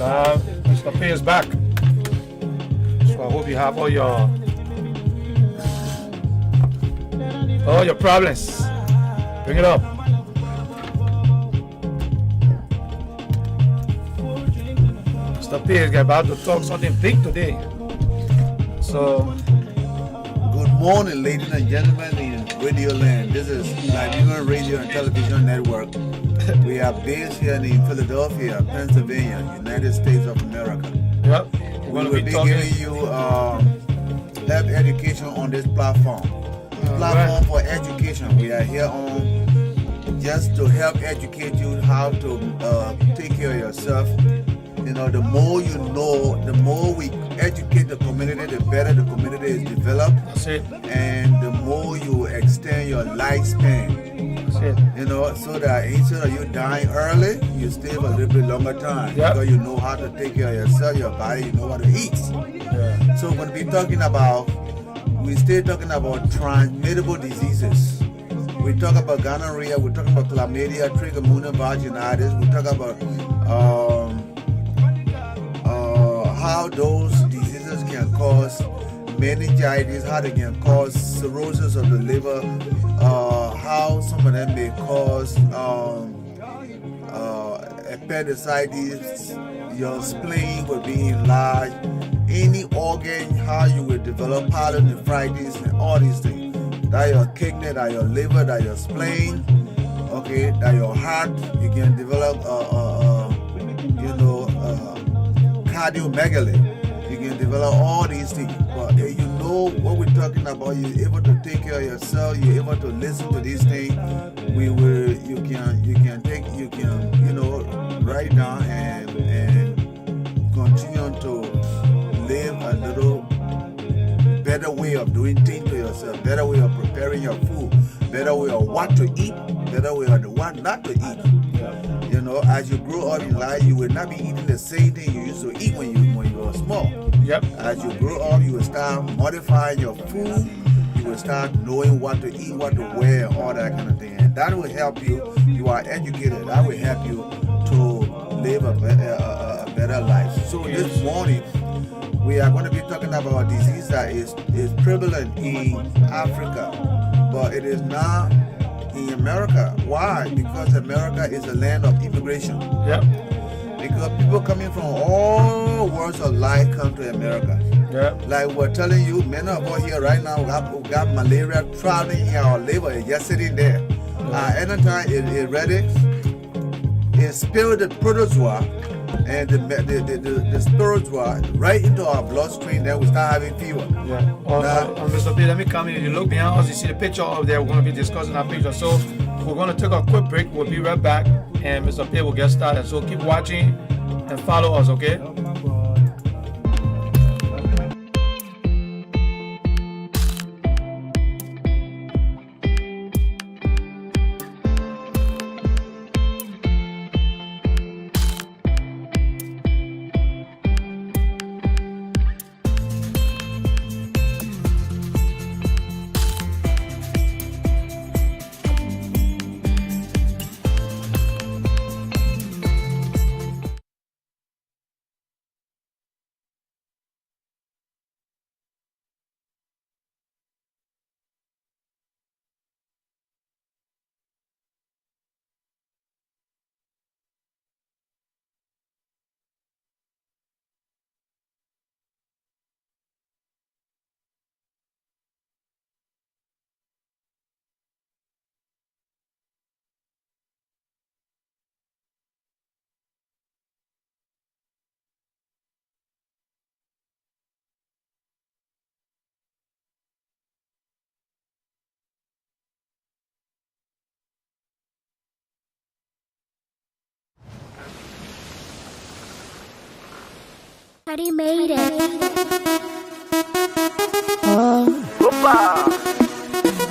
Mr. P is back. So I hope you have all your problems. Bring it up. Mr. P is about to talk something big today. So, good morning, ladies and gentlemen in Radio Land. This is Lrtn Radio and Television Network. We are based here in Philadelphia, Pennsylvania, United States of America. Yep. We will be giving you health education on this platform. Platform for education. We are here on just to help educate you how to take care of yourself. You know, the more you know, the more we educate the community, the better the community is developed. That's it. And the more you extend your lifespan. That's it. You know, so that instead of you dying early, you stay for a little bit longer time. Yep. Because you know how to take care of yourself, your body, you know what to eat. Yeah. So we're going to be talking about, we still talking about transmittable diseases. We talk about gonorrhea, we talk about chlamydia, trichomonas vaginalis, we talk about how those diseases can cause meningitis, how they can cause cirrhosis of the liver, how some of them may cause appendicitis, your spleen will be enlarged, any organ, how you will develop pyelonephritis and all these things. That your kidney, that your liver, that your spleen, okay, that your heart, you can develop cardiomegaly. You can develop all these things. But if you know what we're talking about, you're able to take care of yourself, you're able to listen to these things, you can write down and continue to live a little better way of doing things to yourself, better way of preparing your food, better way of what to eat, better way of what not to eat. You know, as you grow up in life, you will not be eating the same thing you used to eat when you were small. Yep. As you grow up, you will start modifying your food. You will start knowing what to eat, what to wear, all that kind of thing. And that will help you. You are educated. That will help you to live a better life. So this morning, we are going to be talking about a disease that is prevalent in Africa, but it is not in America. Why? Because America is a land of immigration. Yep. Because people coming from all walks of life come to America. Yep. Like we're telling you, many of us here right now we got malaria traveling in our liver. It's just sitting there. Anytime it's ready, it spills the protozoa and the sporozoa right into our bloodstream, then we start having fever. Yeah. Mr. P, let me come in. You look behind us, you see the picture over there. We're going to be discussing that picture. So we're going to take a quick break. We'll be right back, and Mr. P will get started. So keep watching and follow us, okay? Already made it.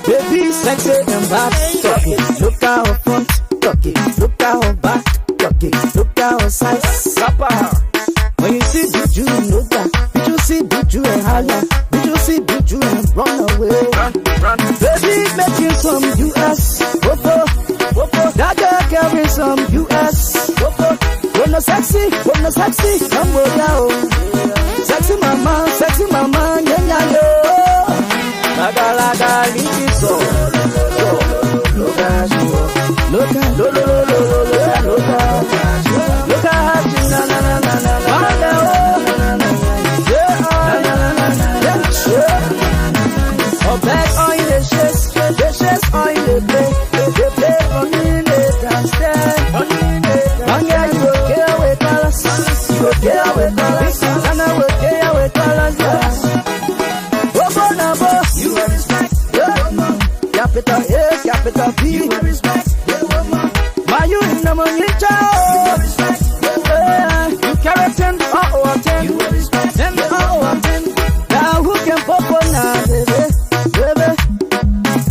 Baby, sexy and back, talk it. Look at her front, talk it. Look at her back, talk it. Look at her size, papa. When you see Buju, know that. Did you see Buju and holla? Did you see Buju and run away? Run. Baby, making some US. That girl carry some US. no sexy, come on now. Sexy mama, yeah, yo. Laga, liso. Look at oh, back on the chest on the play on the downstairs. And yeah, you will get with colors, and I will get with colors, yes. You will respect, capital A, capital B. You will respect, my you in the money, child. You carry 10 out of 10. You will respect, 10 out of 10. Now who can pop on now, baby?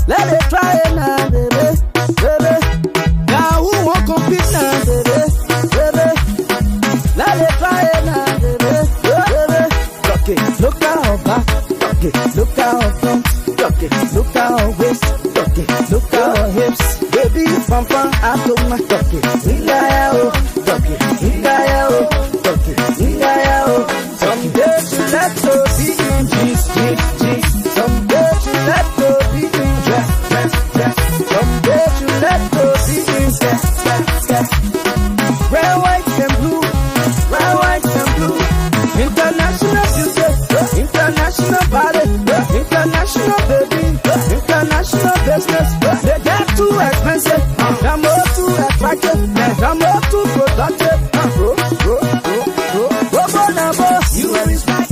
Let it try it now, baby. Now who won't compete now, baby? Let it try it now, baby. Look at her back, look at her front, look at her waist, look at her hips. Baby, pam out of my someday she let go be in G's. Someday she let go be in dress. Someday she let go be in dress. Red, white and blue. International beauty, international body, international baby, international business. They get too expensive, they're more too attractive, they're more too productive. You will respect,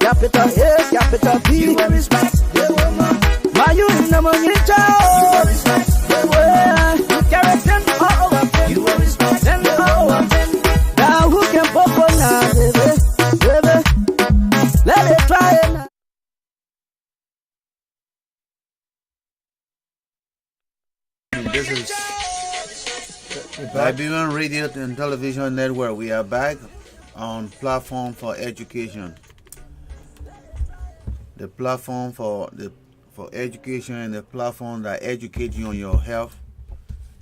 capital A, capital B. You will respect, my you in the money, child. You will respect, you carry 10 all over 10. You will respect, 10 all over 10. Now who can pop on now, baby? Let it try it now. This is Liberian Radio and Television Network. We are back on platform for education. The platform for education and the platform that educates you on your health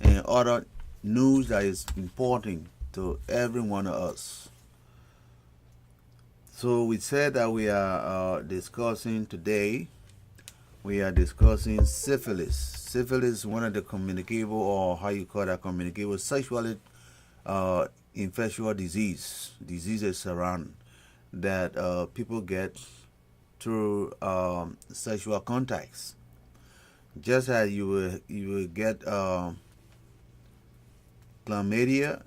and other news that is important to every one of us. So we said that we are discussing today. We are discussing syphilis. Syphilis is one of the communicable, or how you call that, communicable, sexually infectious diseases around that people get through sexual contacts. Just as you will get chlamydia,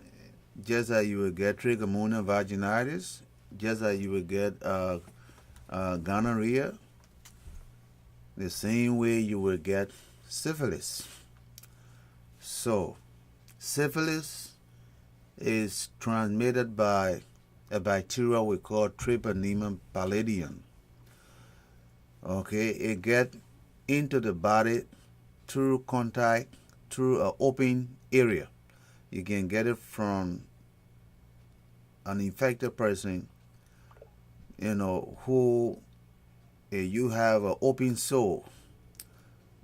just as you will get trichomonas vaginitis, just as you will get gonorrhea, the same way you will get syphilis. So, syphilis is transmitted by a bacteria we call Treponema pallidum. Okay, it gets into the body through contact, through an open area. You can get it from an infected person, who you have an open sore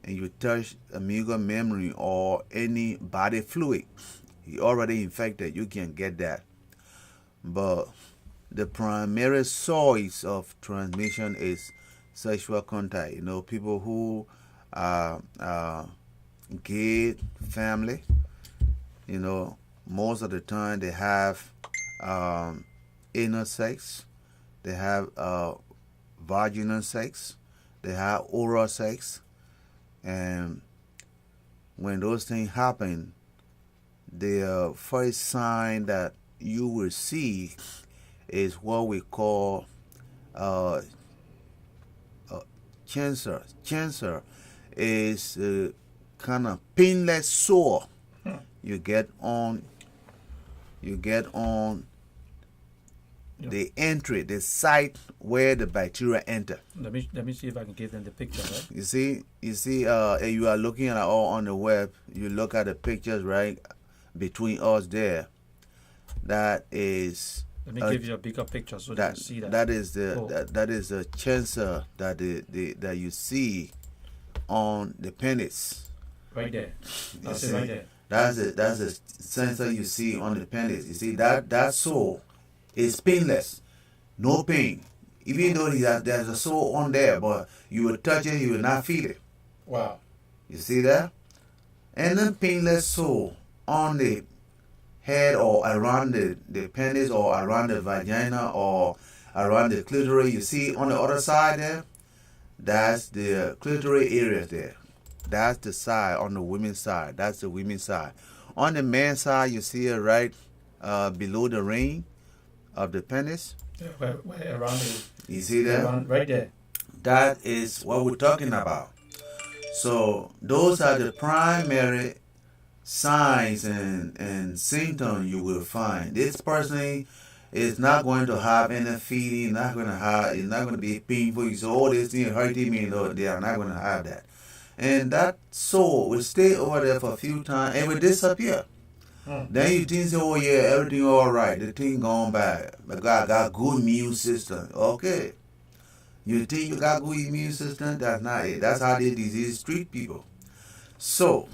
and you touch a mucous membrane or any body fluid, you already infected, you can get that. But the primary source of transmission is sexual contact. People who are gay family, most of the time they have anal sex, they have vaginal sex, they have oral sex, and when those things happen, the first sign that you will see is what we call cancer. Cancer is a kind of painless sore you get on the entry, the site where the bacteria enter. Let me see if I can give them the picture, right? You see, you are looking at all on the web. You look at the pictures right between us there. That is. Let me give you a bigger picture so that you see that. That is that is a cancer that that you see on the penis. Right there. That's it right there. That's the sensor you see on the penis. You see that sole is painless, no pain. Even though there's a sole on there, but you will touch it, you will not feel it. Wow. You see that? And then painless sole on the head or around the penis or around the vagina or around the clitoris. You see on the other side there? That's the clitoris area there. That's the side on the women's side. That's the women's side. On the man's side, you see it right below the ring of the penis. Yeah, around it. You see that? Right there. That is what we're talking about. So those are the primary signs and symptoms you will find. This person is not going to have any feeling, it's not going to be painful. You say, oh, this thing hurting me. No, they are not going to have that. And that soul will stay over there for a few times and will disappear. Then you think, oh yeah, everything all right. The thing gone bad. But God got good immune system. Okay. You think you got good immune system? That's not it. That's how the disease treat people. So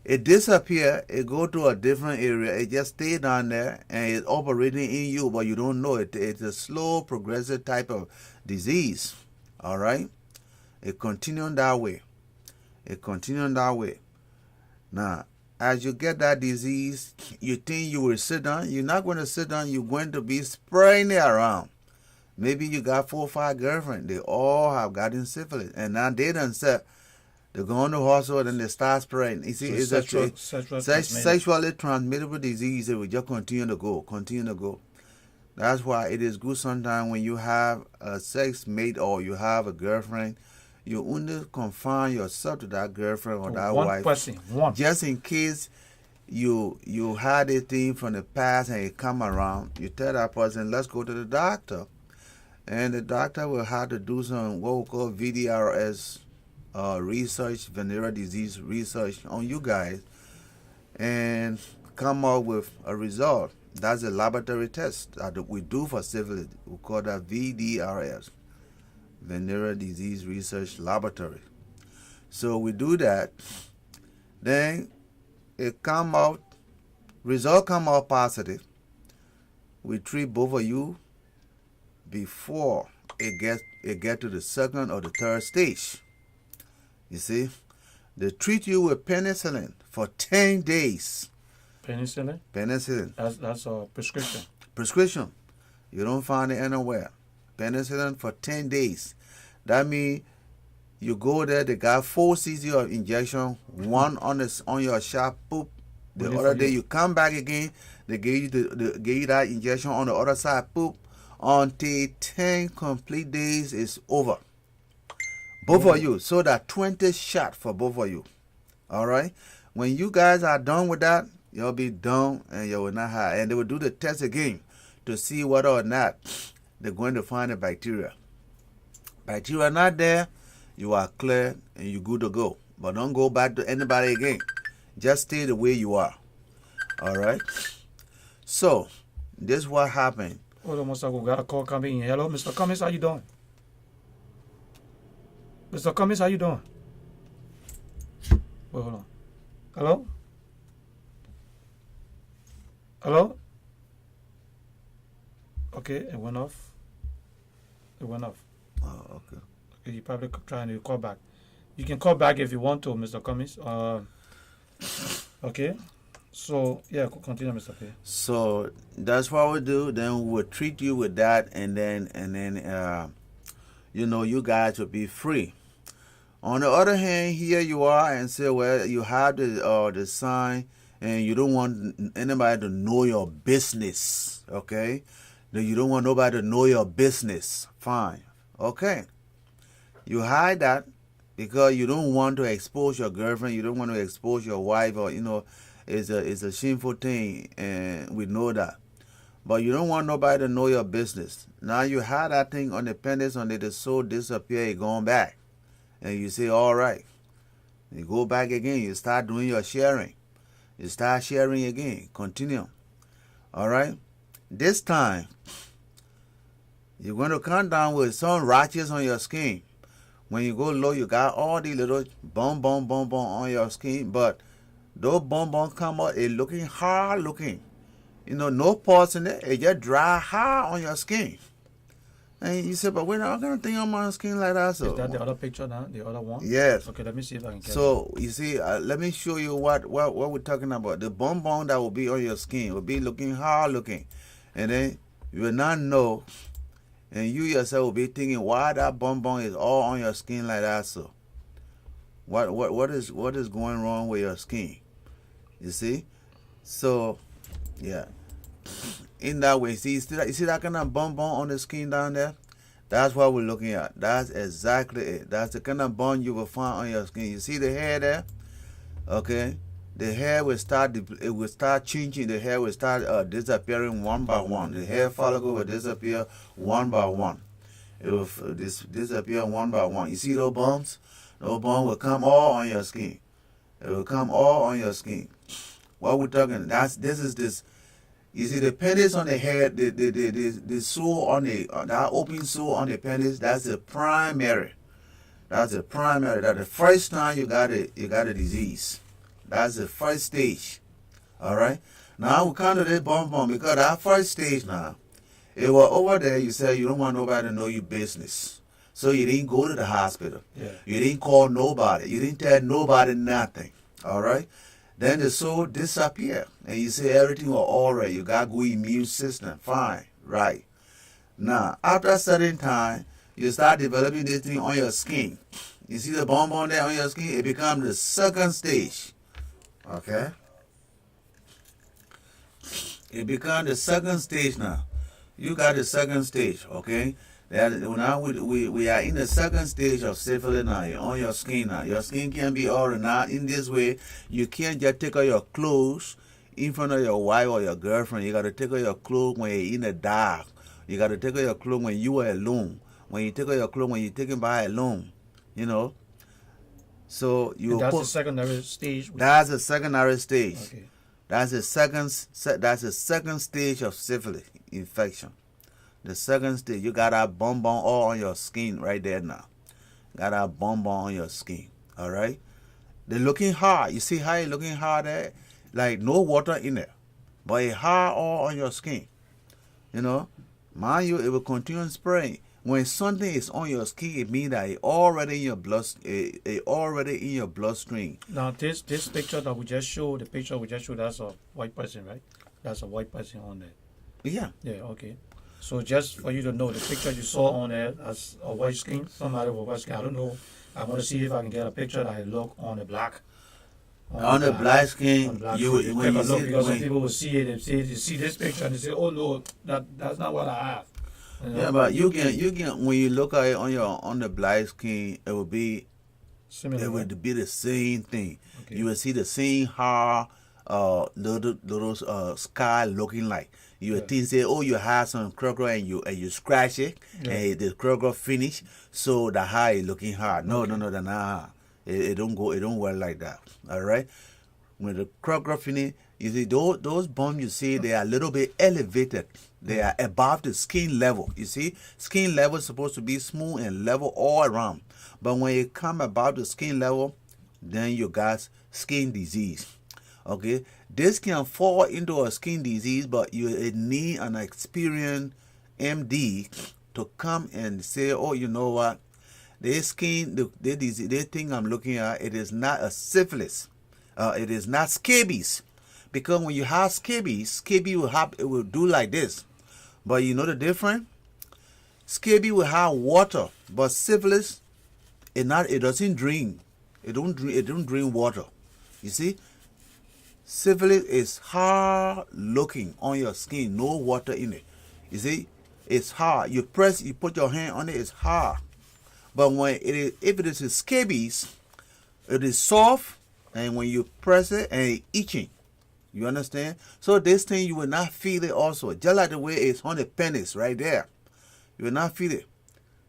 it disappear, it go to a different area, it just stay down there and it's operating in you, but you don't know it. It's a slow, progressive type of disease. All right? It continues that way. It continues that way. Now, as you get that disease, you think you will sit down. You're not going to sit down. You're going to be spraying it around. Maybe you got 4 or 5 girlfriends. They all have gotten syphilis. And now they done said, they go on the hospital and they start spraying. You see, So it's sexually transmittable disease. It will just continue to go. That's why it is good sometimes when you have a sex mate or you have a girlfriend, you only confine yourself to that girlfriend or that wife. One. Just in case you had a thing from the past and it come around, you tell that person, let's go to the doctor. And the doctor will have to do some what we call VDRS research, venereal disease research on you guys, and come up with a result. That's a laboratory test that we do for syphilis. We call that VDRS, Venereal Disease Research Laboratory. So we do that. Then it come out, result come out positive. We treat both of you before it get to the second or the third stage. You see, they treat you with penicillin for 10 days. Penicillin? Penicillin. That's a prescription. Prescription. You don't find it anywhere. Penicillin for 10 days. That means you go there, they got 4 cc of injection, one on your shot, poop. The other day you come back again, they give you that injection on the other side, poop, until 10 complete days is over. Both of you. So that 20 shot for both of you. All right? When you guys are done with that, you'll be done and you will not have. And they will do the test again to see whether or not they're going to find the bacteria. Bacteria not there, you are clear and you're good to go. But don't go back to anybody again. Just stay the way you are. All right? So, this is what happened. Hold on one second. We got a call coming in. Hello, Mr. Cummins, how you doing? Mr. Cummins, how you doing? Wait, hold on. Hello? Hello? Okay, it went off. It went off. Oh, okay. Okay, you're probably trying to call back. You can call back if you want to, Mr. Cummins. Okay. So, yeah, continue, Mr. P. So, that's what we do. Then we will treat you with that and then you guys will be free. On the other hand, here you are and say, well, you have the sign and you don't want anybody to know your business, okay? You don't want nobody to know your business. Fine. Okay. You hide that because you don't want to expose your girlfriend, you don't want to expose your wife, or, it's a shameful thing, and we know that. But you don't want nobody to know your business. Now you had that thing on the penis, on the soul disappear, it going back. And you say, all right. You go back again, you start doing your sharing. You start sharing again. Continue. All right? This time, you're going to come down with some rashes on your skin. When you go low, you got all these little bump on your skin, but those bonbon come out, it looking hard looking. You know, no pores in it. It just dry hard on your skin. And you say, but we're not gonna think on my skin like that. So Is that the other picture now? The other one? yes. Okay, let me see if I can get it. So you see, let me show you what we're talking about. The bonbon that will be on your skin will be looking hard looking, and then you will not know, and you yourself will be thinking why that bonbon is all on your skin like that. So what is going wrong with your skin? You see, so yeah. In that way, you see that kind of bonbon on the skin down there? That's what we're looking at. That's exactly it. That's the kind of bond you will find on your skin. You see the hair there? Okay? The hair will start changing. The hair will start disappearing one by one. The hair follicle will disappear one by one. It will disappear one by one. You see those bumps? Those bumps will come all on your skin. It will come all on your skin. What we're talking, this. You see the penis on the head, the sore on that open sore on the penis, that's the primary. That's the primary. That's the first time you got a disease. That's the first stage. All right. Now we come to this bonbon because that first stage now, it was over there. You said you don't want nobody to know your business, so you didn't go to the hospital. Yeah. You didn't call nobody. You didn't tell nobody nothing. All right. Then the soul disappear, and you say everything was all right. You got good immune system, fine, right? Now, after a certain time, you start developing this thing on your skin. You see the bonbon there on your skin? It becomes the second stage, okay? It becomes the second stage now. You got the second stage, okay? Now we are in the second stage of syphilis now. You're on your skin now. Your skin can be all now in this way. You can't just take off your clothes in front of your wife or your girlfriend. You got to take off your clothes when you're in the dark. You got to take off your clothes when you are alone. When you take off your clothes when you're taken by alone. You know. So you. That's the secondary stage. That's the secondary stage. Okay. That's the second stage of syphilis infection. The second stage, you got that bonbon all on your skin right there now. Got that bonbon on your skin. All right? They're looking hard. You see how it's looking hard there? Like no water in there. But it's hard all on your skin. You know? Mind you, it will continue spraying. When something is on your skin, it means that it's already in your blood. It's already in your bloodstream. Now this picture that we just showed, the picture we just showed, that's a white person, right? That's a white person on there. Yeah. Yeah, okay. So just for you to know, the picture you saw on there, that's a white skin, somebody with white skin. I don't know. I want to see if I can get a picture that I look on the black. On the black skin, on the black you skin. when you Look, see because some when, people will see it and say, you see this picture and they say, oh no, that's not what I have. You know? yeah, but you can when you look at it on the black skin, it will be Similar. it would be the same thing. Okay. You will see the same hard little sky looking like. You would think say, oh, you have some crocker and you scratch it and the crocker finish, so the hair is looking hard. No, they're not hard. It don't work like that. All right. When the crocker finish, you see those bumps you see they are a little bit elevated. They are above the skin level. You see, skin level is supposed to be smooth and level all around. But when it come above the skin level, then you got skin disease. Okay, this can fall into a skin disease, but you need an experienced MD to come and say, oh, you know what, this skin, the thing I'm looking at, it is not a syphilis. It is not scabies. Because when you have scabies it will do like this. But you know the difference? Scabies will have water, but syphilis, it doesn't drink. It don't drink water. You see? Syphilis is hard looking on your skin, no water in it. You see, it's hard. You put your hand on it, it's hard. But if it is scabies, it is soft, and when you press it, and it's itching. You understand? So this thing you will not feel it also. Just like the way it's on the penis right there. You will not feel it.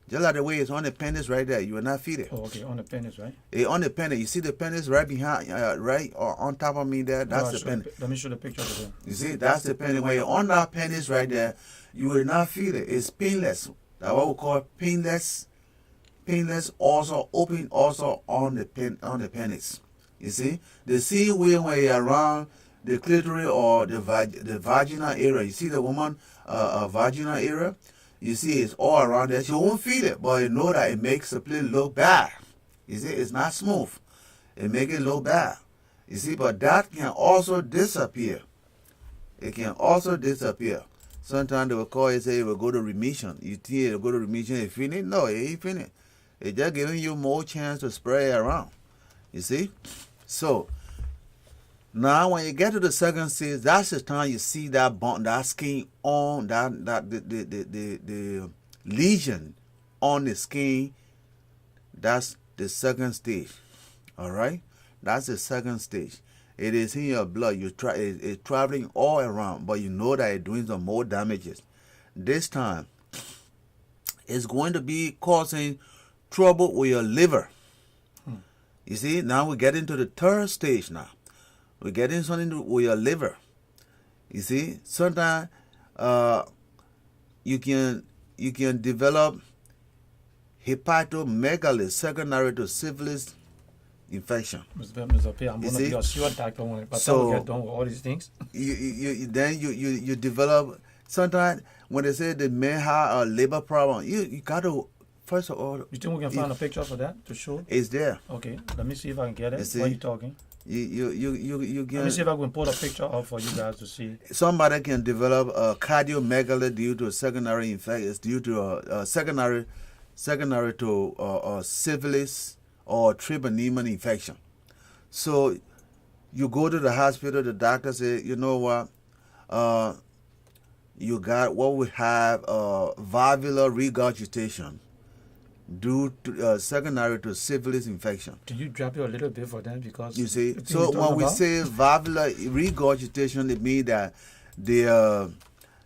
Just like the way it's on the penis right there, you will not feel it. Oh, okay, on the penis, right? On the penis, you see the penis right behind, right or on top of me there. That's the penis. Let me show the picture to them. You see, that's the penis. When you're on that penis right there, you will not feel it. It's painless. That's what we call painless. Painless also open also on the penis. You see, the same way when you're around the clitoris or the vaginal area, you see the woman vaginal area, you see it's all around there. She won't feel it, but you know that it makes the place look bad. You see, it's not smooth. It makes it look bad. You see, but that can also disappear. It can also disappear. Sometimes they will call you and say it will go to remission. You think it will go to remission, it finish? No, it ain't finished. It's just giving you more chance to spread it around. You see? So, now when you get to the second stage, that's the time you see that bump, that skin on, the lesion on the skin. That's the second stage. All right? That's the second stage. It is in your blood. It's traveling all around, but you know that it's doing some more damages. This time, it's going to be causing trouble with your liver. You see, now we get into the third stage now. We're getting something with your liver. You see, sometimes you can develop hepatomegaly secondary to syphilis infection. Mr. P, I'm going to be a sure doctor when we get done with all these things. You develop, sometimes when they say the men have a liver problem, you got to, first of all. You think we can find a picture for that to show? It's there. Okay, let me see if I can get it. While you're talking. You can, let me see if I can pull a picture up for you guys to see. Somebody can develop a cardiomegaly due to a secondary infection. It's due to a secondary to syphilis or treponema infection. So you go to the hospital, the doctor say, you know what, you got what we have valvular regurgitation due to secondary to syphilis infection. Can you drop it a little bit for them? Because you see, so when we say valvular regurgitation, it means that the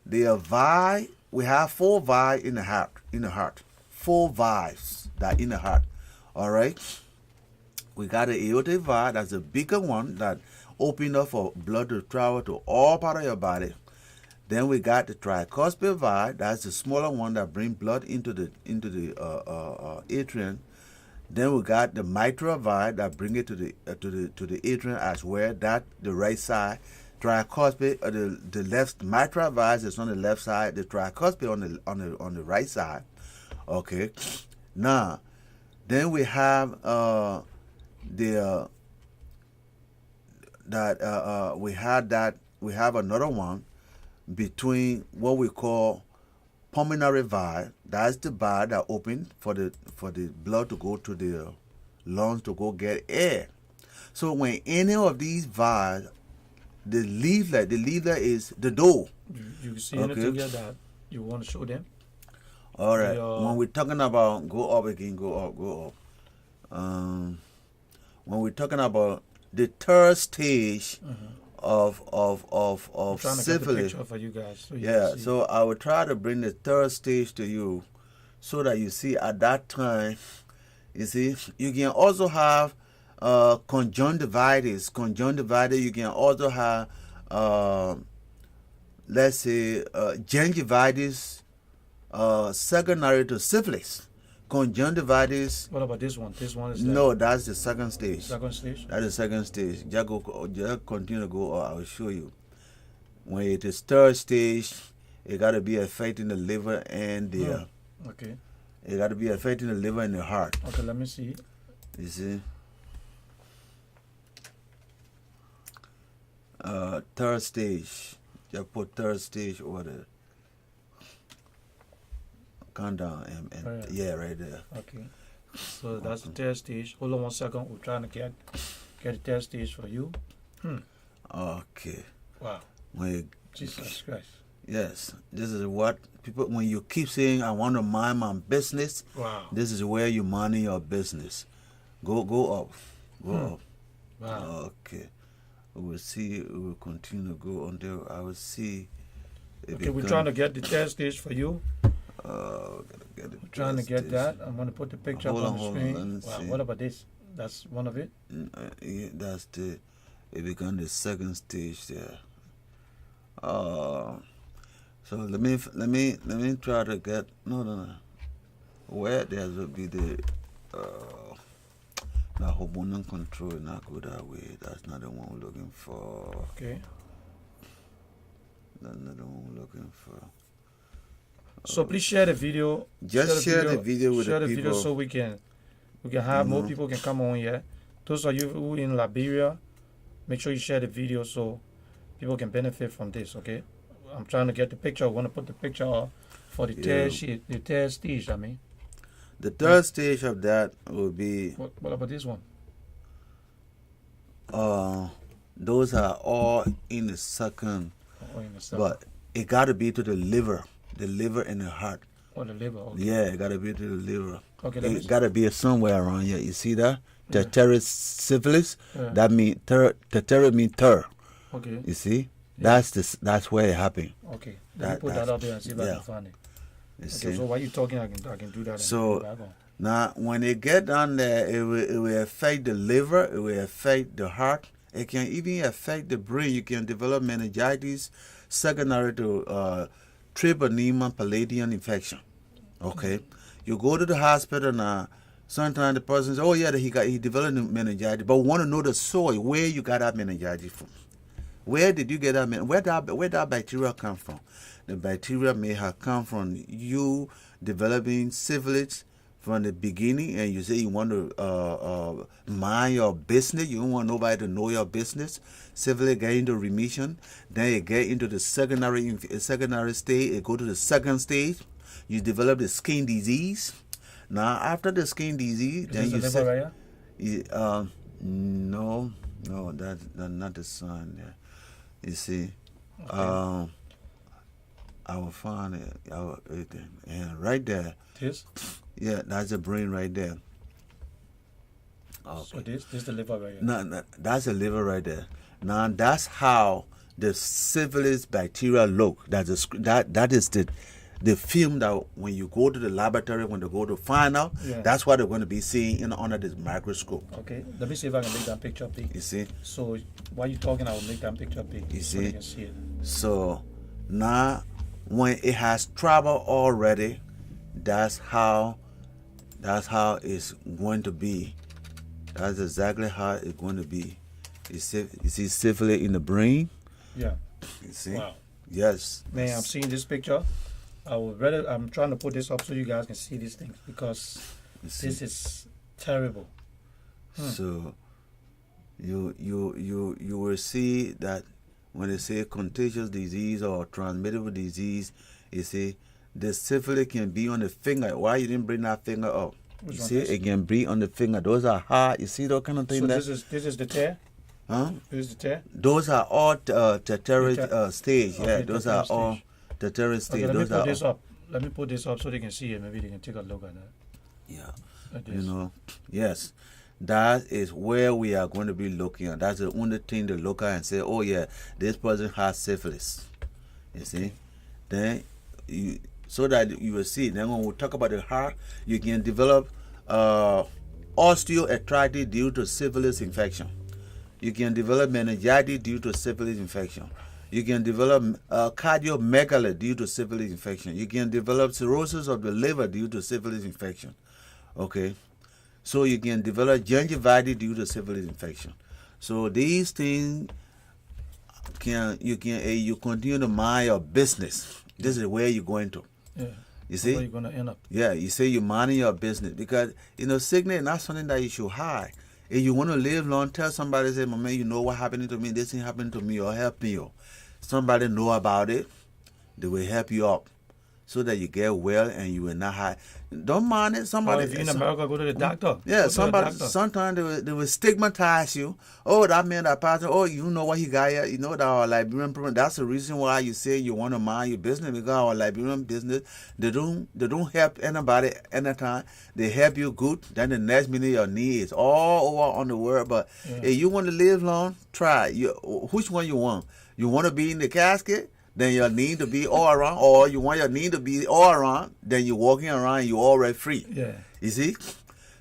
valve, we have 4 valves in the heart, 4 valves that in the heart. All right, we got the aortic valve, that's the bigger one that open up for blood to travel to all part of your body. Then we got the tricuspid valve, that's the smaller one that bring blood into the atrium. Then we got the mitral valve that bring it to the atrium as well. That the right side. Tricuspid, the left mitral valve is on the left side. The tricuspid on the right side. Okay, now. Then we have we have another one between what we call pulmonary valve. That's the valve that open for the blood to go to the lungs to go get air. So when any of these valves, the leaflet is the door. You see anything here that you want to show them? All right. When we're talking about go up again, go up. When we're talking about the third stage of syphilis, for you guys. So I will try to bring the third stage to you, so that you see at that time. You see, you can also have conjunctivitis. Conjunctivitis. You can also have let's say gingivitis. Secondary to syphilis, conjunctivitis. What about this one? This one is no, that's the second stage. Second stage. That's the second stage. Just continue to go. I will show you. When it is third stage, it got to be affecting the liver and the. Okay. It got to be affecting the liver and the heart. Okay, let me see. You see. Third stage. Just put third stage over there. Calm down and yeah, right there. Okay, so that's the third stage. Hold on 1 second. We're trying to get the third stage for you. Okay. Wow. Jesus Christ. Yes, this is what people. When you keep saying, "I want to mind my business," wow. This is where you mind your business. Go up, up. Wow. Okay. We will see. We will continue to go until I will see. Okay, we're trying to get the third stage for you. We're trying to get that. I'm going to put the picture up on the screen. Wow, what about this? That's one of it? That's it becomes the second stage there. So let me try to get no. Where there will be the The hormonal control is not good that way. That's not the one we're looking for. Okay. That's not the one we're looking for. So please share the video. Just share the video with share the the people. video so we can have more people can come on here. Those of you who in Liberia, make sure you share the video so people can benefit from this. Okay. I'm trying to get the picture. I want to put the picture up for the third stage. I mean. The third stage of that will be. What about this one? Those are all in the second. Oh, in the second. But it got to be to the liver and the heart. Oh, the liver. Okay. Yeah, it got to be to the liver. Okay. It got to be somewhere around here. You see that? Yeah. Tertiary syphilis. Yeah. That mean tertiary mean third. Okay. You see? Yeah. That's where it happened. Okay. Let me put that up there and see if I can find it. You Okay. see? So while you talking, I can do that. So, and back on. now, when it get down there, it will affect the liver, it will affect the heart, it can even affect the brain. You can develop meningitis secondary to treponema palladium infection. Okay? You go to the hospital now, sometimes the person says, oh yeah, he developed meningitis, but we want to know the soil, where you got that meningitis from. Where did you get that meningitis? Where that bacteria come from? The bacteria may have come from you developing syphilis from the beginning, and you say you want to mind your business. You don't want nobody to know your business. Syphilis get into remission. Then it get into the secondary stage. It go to the second stage. You develop the skin disease. Now, after the skin disease, then you say, no, that's not the sign there. You see, okay. I will find it, and right there. This? Yeah, that's the brain right there. Okay. So this is the liver right here. No, that's the liver right there. Now that's how the syphilis bacteria look. That is the film that when you go to the laboratory, when they go to find out, that's what they're going to be seeing under this microscope. Okay, let me see if I can make that picture big. You see? So while you're talking, I will make that picture big. You so see? You can see it. So now when it has traveled already, that's how it's going to be. That's exactly how it's going to be. You see syphilis in the brain? Yeah. You see? Wow. Yes. Man, I'm seeing this picture. I'm trying to put this up so you guys can see these things because this is terrible. So you will see that when they say contagious disease or transmittable disease, you see the syphilis can be on the finger. Why you didn't bring that finger up? You see, it can be on the finger. Those are hard. You see those kind of things. So this is the tear. Huh? This is the tear. Those are all tertiary stage. Okay, yeah, those are all tertiary stage. Okay, those let me put this up. Let me put this up so they can see it. Maybe they can take a look at that. Yeah. Like you know, yes. That is where we are going to be looking at. That's the only thing to look at and say, oh yeah, this person has syphilis. You see? Then so that you will see. Then when we talk about the heart, you can develop osteoarthritis due to syphilis infection. You can develop meningitis due to syphilis infection. You can develop cardiomegaly due to syphilis infection. You can develop cirrhosis of the liver due to syphilis infection. Okay? So you can develop gingivitis due to syphilis infection. So these things you continue to mind your business. This is where you're going to. Yeah. You see? Where you're gonna end up. Yeah, you say you're minding your business because sickness is not something that you should hide. If you want to live long, tell somebody, say, my man, you know what happened to me, this thing happened to me, or help me. Or somebody know about it, they will help you up so that you get well and you will not hide. Don't mind it. Somebody. If you're in America, go to the doctor. Yeah, sometimes they will stigmatize you. Oh, that man, that person, oh, you know what he got here. You know that our Liberian problem. That's the reason why you say you want to mind your business, because our Liberian business, they don't help anybody anytime. They help you good. Then the next minute your need is all over on the world. But if you want to live long, try. Which one you want? You want to be in the casket? Then your need to be all around, or you want your need to be all around, then you're walking around and you're already free. Yeah. You see?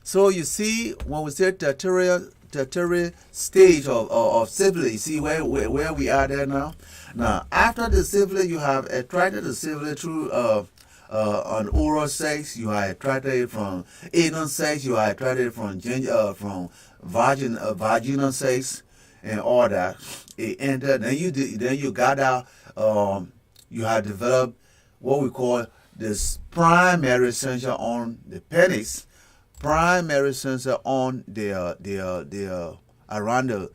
So you see, when we say tertiary stage of syphilis, you see where we are there now? Now, after the syphilis, you have attracted the syphilis through on oral sex, you are attracted from anal sex, you are attracted from vaginal sex, and all that. It entered. Then you got out. You have developed what we call this primary sensor on the penis, primary sensor on the around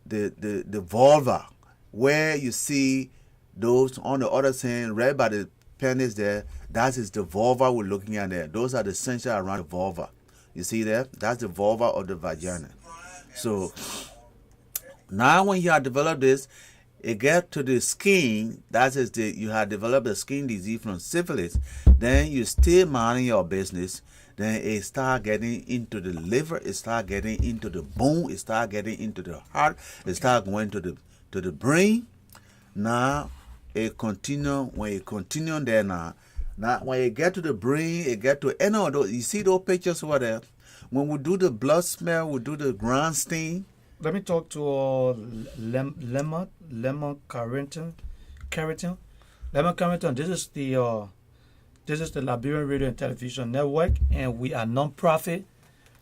the vulva, where you see those on the other side, right by the penis there. That is the vulva we're looking at there. Those are the sensors around the vulva. You see there? That's the vulva of the vagina. So now when you have developed this, it gets to the skin. That is you have developed a skin disease from syphilis. Then you still minding your business. Then it start getting into the liver. It start getting into the bone. It start getting into the heart. It start going to the brain. Now it continue. When it continue there now when you get to the brain, it get to any of those. You see those pictures over there. When we do the blood smell, we do the ground stain. Let me talk to Lemon Carrington. Lemon Carrington. This is the Liberian Radio and Television Network, and we are non-profit.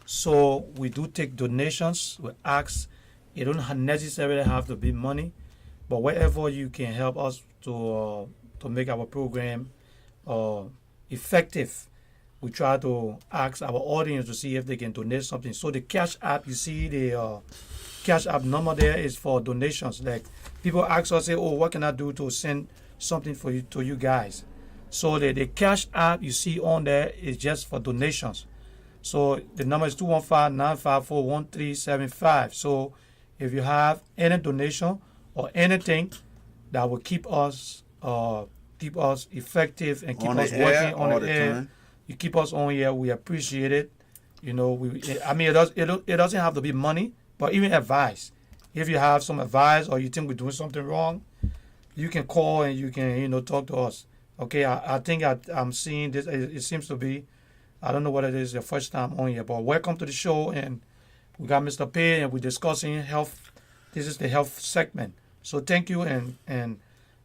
So we do take donations. We ask. It don't necessarily have to be money, but wherever you can help us to make our program effective, we try to ask our audience to see if they can donate something. So the Cash App, you see the Cash App number there is for donations. Like people ask us, say, "Oh, what can I do to send something to you guys?" So the Cash App you see on there is just for donations. So the number is 215-954-1375. So if you have any donation or anything that will keep us effective and keep us working on the air, you keep us on here. We appreciate it. You know, it doesn't have to be money, but even advice. If you have some advice or you think we're doing something wrong, you can call and you can talk to us. Okay, I think I'm seeing this. It seems to be, I don't know what it is, your first time on here, but welcome to the show. And we got Mr. Pay and we're discussing health. This is the health segment. So thank you, and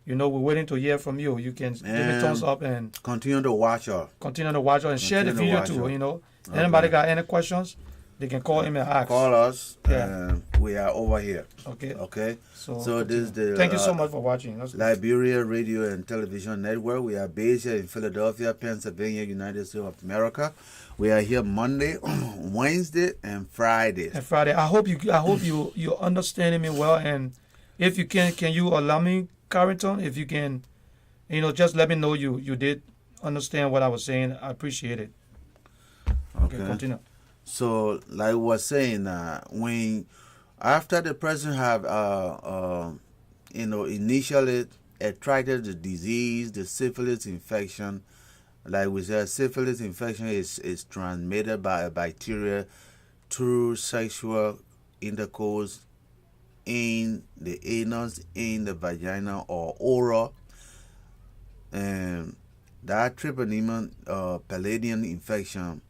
we're waiting to hear from you. You can give me thumbs up and continue to watch us. And share the video too. Okay. Anybody got any questions? They can call him and ask. Call us. Yeah. We are over here. Okay. So this is the. Thank you so much for watching. Liberia Radio and Television Network. We are based here in Philadelphia, Pennsylvania, United States of America. We are here Monday, Wednesday, and Friday. I hope you understanding me well. And if you can you allow me, Carrington? If you can, just let me know you did understand what I was saying. I appreciate it. Okay, continue. So, like I was saying, when after the person have initially attracted the disease, the syphilis infection, like we said, syphilis infection is transmitted by a bacteria through sexual intercourse in the anus, in the vagina, or oral. And that treponema palladium infection,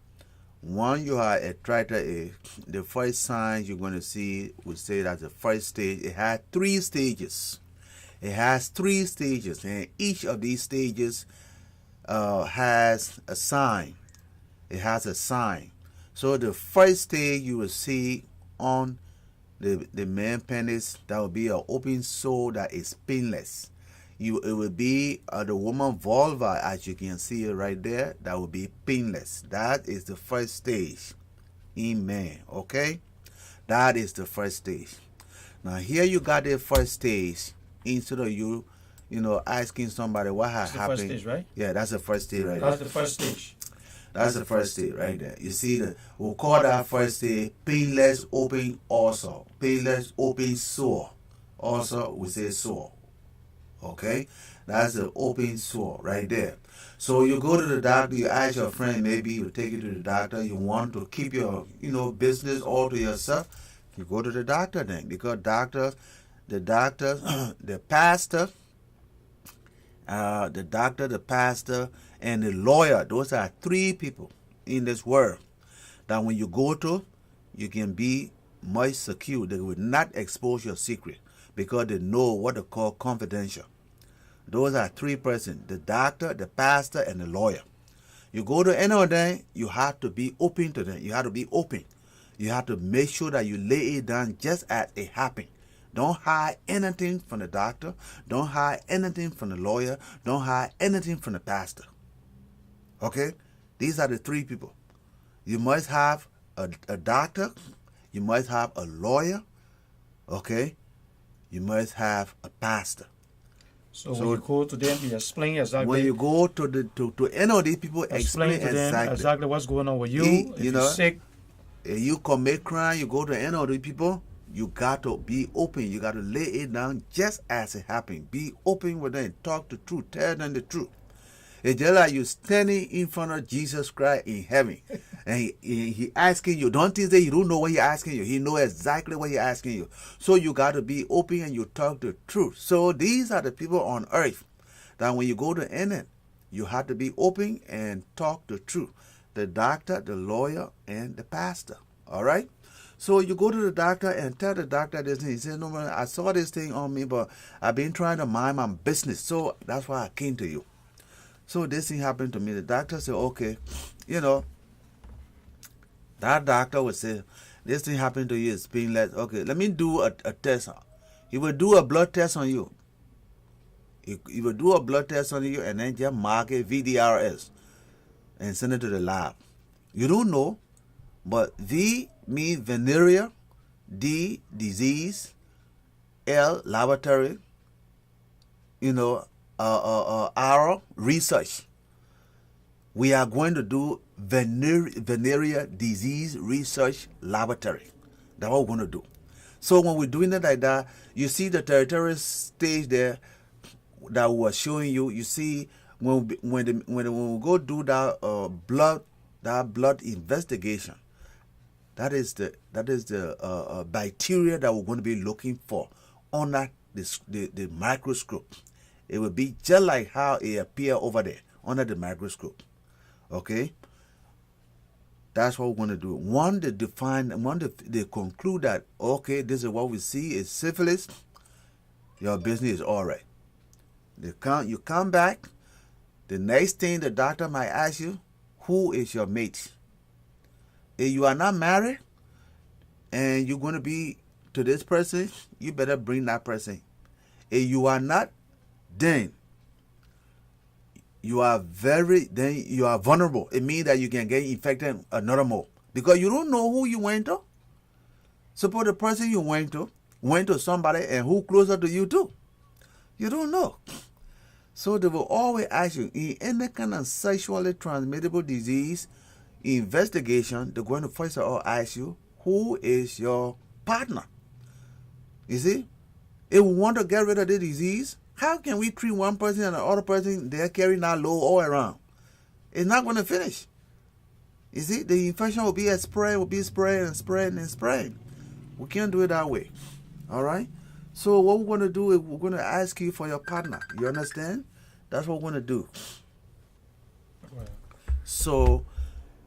when you are attracted, the first signs you're going to see, we say that's the first stage. It has 3 stages. And each of these stages has a sign. It has a sign. So the first stage you will see on the man penis, that will be an open sore that is painless. It will be the woman vulva, as you can see it right there, that will be painless. That is the first stage in man, okay? That is the first stage. Now here you got the first stage. Instead of you asking somebody what has happened. That's the first stage, right? Yeah, that's the first stage right there. That's the first stage. That's the first stage right there. You see, we'll call that first stage painless open ulcer. Painless open sore. Also, we say sore. Okay, that's the open sore right there. So you go to the doctor, you ask your friend, maybe you take you to the doctor. You want to keep your business all to yourself. You go to the doctor then, because the pastor, the pastor, and the lawyer. Those are 3 people in this world that when you go to, you can be much secure. They will not expose your secret, because they know what they call confidential. Those are three persons: the doctor, the pastor, and the lawyer. You go to any of them, you have to be open to them. You have to be open. You have to make sure that you lay it down just as it happened. Don't hide anything from the doctor. Don't hide anything from the lawyer. Don't hide anything from the pastor. Okay? These are the three people. You must have a doctor. You must have a lawyer. Okay? You must have a pastor. So when you go to them, you explain exactly. When you go to any of these people, explain to them exactly what's going on with you. If you know, you're sick, if you commit crime, you go to any of these people, you got to be open. You got to lay it down just as it happened. Be open with them. Talk the truth. Tell them the truth. It's just like you standing in front of Jesus Christ in heaven. And he asking you. Don't think that you don't know what he asking you. He know exactly what he asking you. So you got to be open and you talk the truth. So these are the people on earth that when you go to end, you have to be open and talk the truth. The doctor, the lawyer, and the pastor. All right? So you go to the doctor and tell the doctor this thing. He says, no, man, I saw this thing on me, but I've been trying to mind my business. So that's why I came to you. So this thing happened to me. The doctor said, okay, you know, that doctor would say, this thing happened to you, it's painless. Okay, let me do a test. He will do a blood test on you. He will do a blood test on you and then just mark it VDRS and send it to the lab. You don't know, but V means venereal, D, disease, L, laboratory, you know, R, research. We are going to do venereal disease research laboratory. That's what we're going to do. So when we're doing it like that, you see the territorial stage there that we were showing you. You see when we go do that blood investigation, that is the bacteria that we're going to be looking for under the microscope. It will be just like how it appear over there under the microscope. Okay? That's what we're going to do. One, they conclude that, okay, this is what we see is syphilis, your business is all right. You come back, the next thing the doctor might ask you, who is your mate? If you are not married and you're going to be to this person, you better bring that person. If you are not, then you are vulnerable. It means that you can get infected another more because you don't know who you went to. Suppose the person you went to somebody and who closer to you too. You don't know. So they will always ask you in any kind of sexually transmittable disease investigation. They're going to first of all ask you who is your partner. You see, if we want to get rid of the disease, how can we treat one person and the other person, they're carrying that load all around? It's not going to finish. You see, the infection will be spreading and spreading and spreading. We can't do it that way. All right? So what we're going to do is we're going to ask you for your partner. You understand? That's what we're going to do. So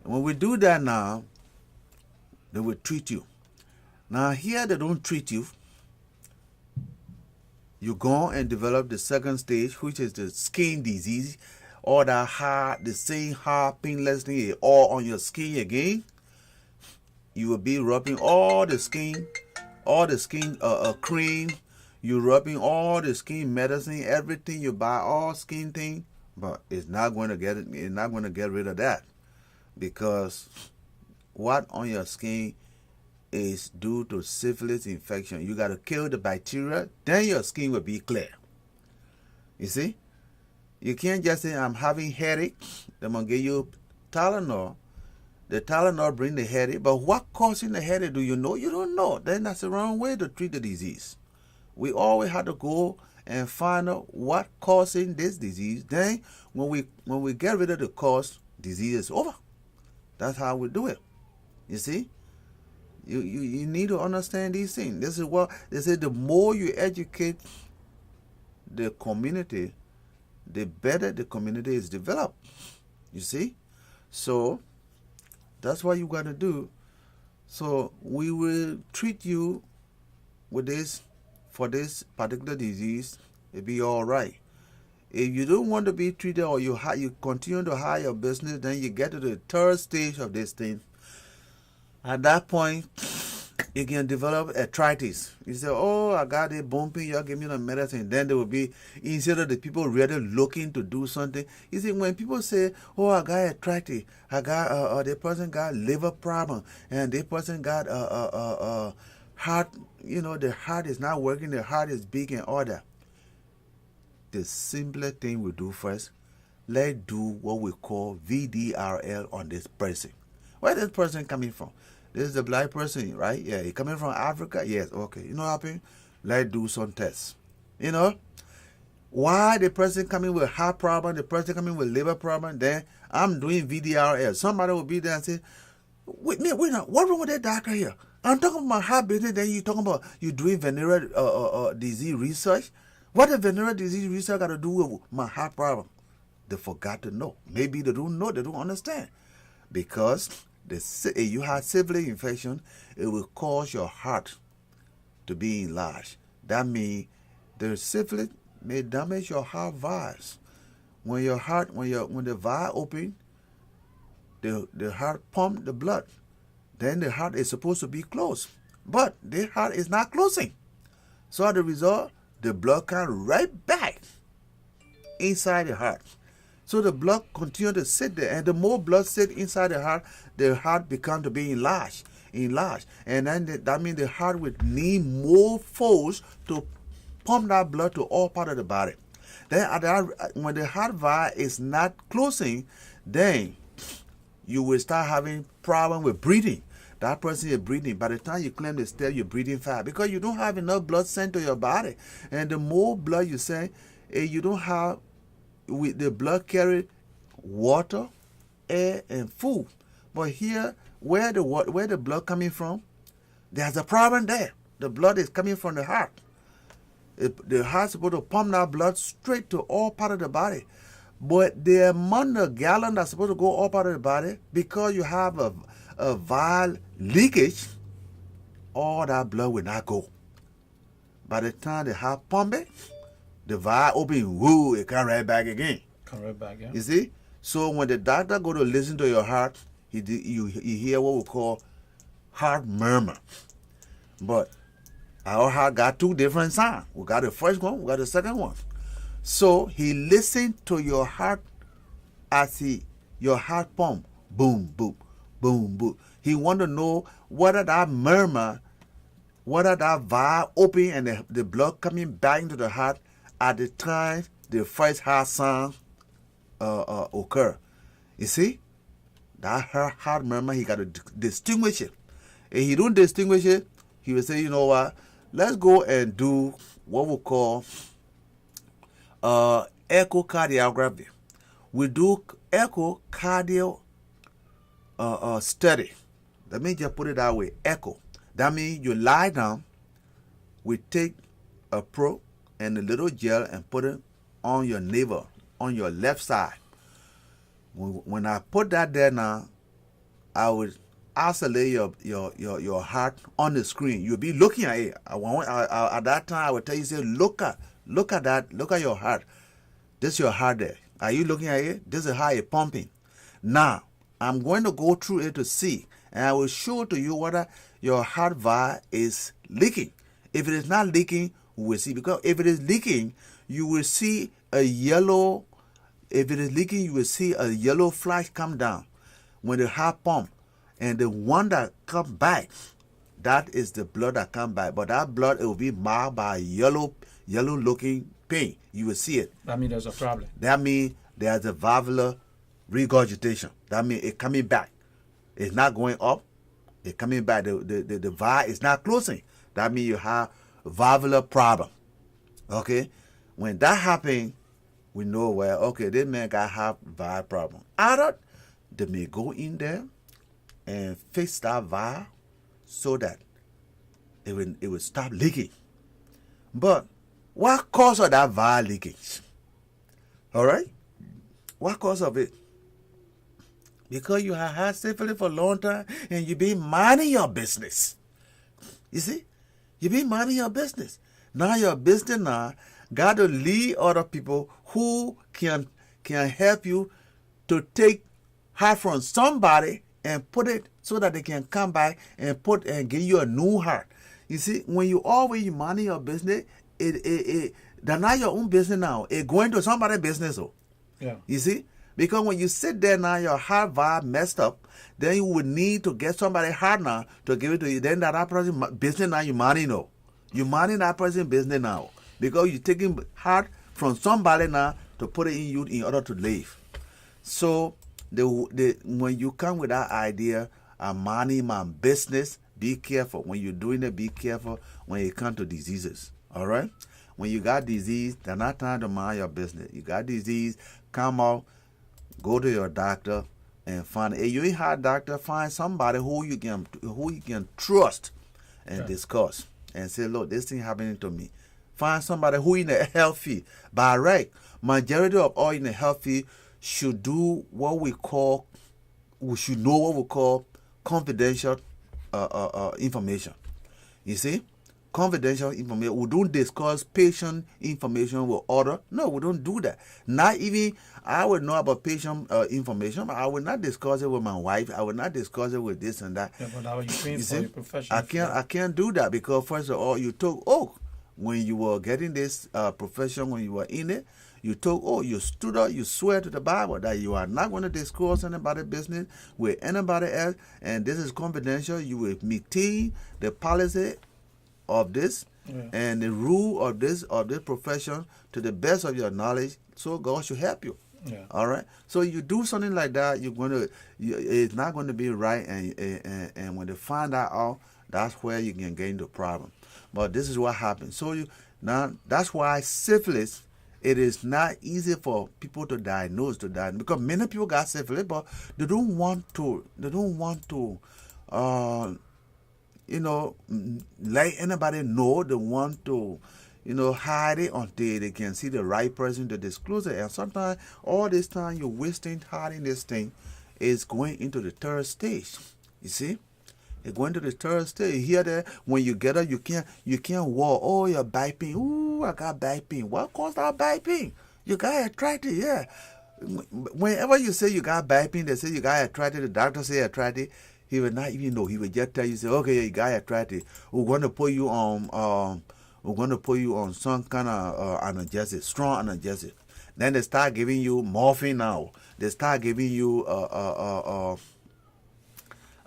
when we do that now, they will treat you. Now here they don't treat you. You go and develop the second stage, which is the skin disease, or the same hard, painless thing is all on your skin again. You will be rubbing all the skin cream. You're rubbing all the skin medicine, everything you buy, all skin thing, but it's not going to get it. It's not going to get rid of that because what on your skin is due to syphilis infection. You got to kill the bacteria, then your skin will be clear. You see? You can't just say, I'm having headache. They're going to give you Tylenol. The Tylenol bring the headache, but what causing the headache, do you know? You don't know. Then that's the wrong way to treat the disease. We always have to go and find out what causing this disease. Then when we get rid of the cause, disease is over. That's how we do it. You see? You need to understand these things. This is what they say, the more you educate the community, the better the community is developed. You see? So that's what you got to do. So we will treat you with this for this particular disease. It'll be all right. If you don't want to be treated, or you continue to hide your business, then you get to the third stage of this thing. At that point, you can develop arthritis. You say, oh, I got it bumping, you give me the medicine. Then there will be, instead of the people really looking to do something. You see, when people say, oh, I got arthritis, I got, the person got liver problem, and the person got heart, the heart is not working, the heart is big and all that. The simpler thing we do first, let's do what we call VDRL on this person. Where is this person coming from? This is the black person, right? Yeah, he coming from Africa? Yes, okay. You know what happened? Let's do some tests. Why the person coming with heart problem, the person coming with liver problem, then I'm doing VDRL. Somebody will be there and say, wait, what's wrong with that doctor here? I'm talking about heart business, then you talking about you doing venereal disease research. What does venereal disease research got to do with my heart problem? They forgot to know. Maybe they don't know, they don't understand. Because if you have syphilis infection, it will cause your heart to be enlarged. That means the syphilis may damage your heart valves. When the valve open, the heart pump the blood. Then the heart is supposed to be closed. But the heart is not closing. So as a result, the blood can right back inside the heart. So the blood continue to sit there, and the more blood sit inside the heart become to be enlarged. And then that means the heart would need more force to pump that blood to all part of the body. Then when the heart valve is not closing, then you will start having problem with breathing. That person is breathing. By the time you climb the stairs, you're breathing fast because you don't have enough blood sent to your body. And the more blood you send, you don't have, with the blood carry water, air, and food. But here, where the blood coming from, there's a problem there. The blood is coming from the heart. The heart's supposed to pump that blood straight to all part of the body. But the amount of gallon that's supposed to go all part of the body, because you have a valve leakage, all that blood will not go. By the time the heart pump it, the valve open, woo, it come right back again. Come right back, yeah. You see? So when the doctor go to listen to your heart, you hear what we call heart murmur. But our heart got two different sounds. We got the first one, we got the second one. So he listened to your heart as your heart pump, boom, boom, boom, boom. He want to know whether that murmur, whether that valve open and the blood coming back into the heart at the time the first heart sound occur. You see? That heart murmur, he got to distinguish it. If he don't distinguish it, he will say, you know what, let's go and do what we call echocardiography. We do echocardio study. Let me just put it that way, echo. That means you lie down, we take a probe and a little gel and put it on your navel, on your left side. When I put that there now, I will isolate your heart on the screen. You'll be looking at it. At that time, I will tell you, say, look at that, look at your heart. This is your heart there. Are you looking at it? This is how it's pumping. Now, I'm going to go through it to see, and I will show to you whether your heart valve is leaking. If it is not leaking, we will see. Because if it is leaking, you will see a yellow. If it is leaking, you will see a yellow flash come down when the heart pump, and the one that comes back, that is the blood that comes back. But that blood, it will be marked by yellow looking pain. You will see it. That means there's a problem. That means there's a valvular regurgitation. That means it's coming back. It's not going up. It's coming back. The valve is not closing. That means you have valvular problem. Okay? When that happens, we know, well, okay, this man got heart valve problem. Either they may go in there and fix that valve so that it will stop leaking. But what cause of that valve leakage? All right? What cause of it? Because you have had syphilis for a long time and you've been minding your business. You see? You've been minding your business. Now your business now, got to lead other people who can help you to take heart from somebody and put it so that they can come back and put and give you a new heart. You see, when you always money your business, they're not your own business now. It's going to somebody's business. Oh. Yeah. You see? Because when you sit there now, your heart vibe messed up, then you would need to get somebody heart now to give it to you. Then that person business now you money now. You money that person business now. Because you're taking heart from somebody now to put it in you in order to live. So when you come with that idea, I'm money my business, be careful. When you're doing it, be careful when it comes to diseases. All right? When you got disease, they're not trying to mind your business. You got disease, come out, go to your doctor and find. If you ain't had a doctor, find somebody who you can trust and discuss and say, look, this thing happening to me. Find somebody who in a healthy. By right, majority of all in a healthy should do what we call. We should know what we call confidential information. You see? Confidential information. We don't discuss patient information with other. No, we don't do that. Not even I would know about patient information, but I would not discuss it with my wife. I would not discuss it with this and that. Yeah, but now you train for your profession. I can't do that because first of all, you took when you were getting this profession, when you were in it, you took you stood up, you swear to the Bible that you are not going to discuss anybody's business with anybody else, and this is confidential. You will maintain the policy of this and the rule of this profession to the best of your knowledge, so God should help you. Yeah. All right. So you do something like that, it's not going to be right, and when they find that out, that's where you can get into problem. But this is what happens. So now that's why syphilis. It is not easy for people to diagnose because many people got syphilis, but they don't want to. Let anybody know. They want to, hide it until they can see the right person to disclose it. And sometimes all this time you're wasting hiding this thing is going into the third stage. You see? It's going to the third stage. You hear that when you get up, you can't walk. Oh, your back pain. Ooh, I got back pain. What caused that back pain? You got arthritis, yeah. Whenever you say you got back pain, they say you got arthritis, the doctor say arthritis. He will not even know. He will just tell you, say, okay, you got arthritis. We're going to put you on some kind of analgesic, strong analgesic. Then they start giving you morphine now. They start giving you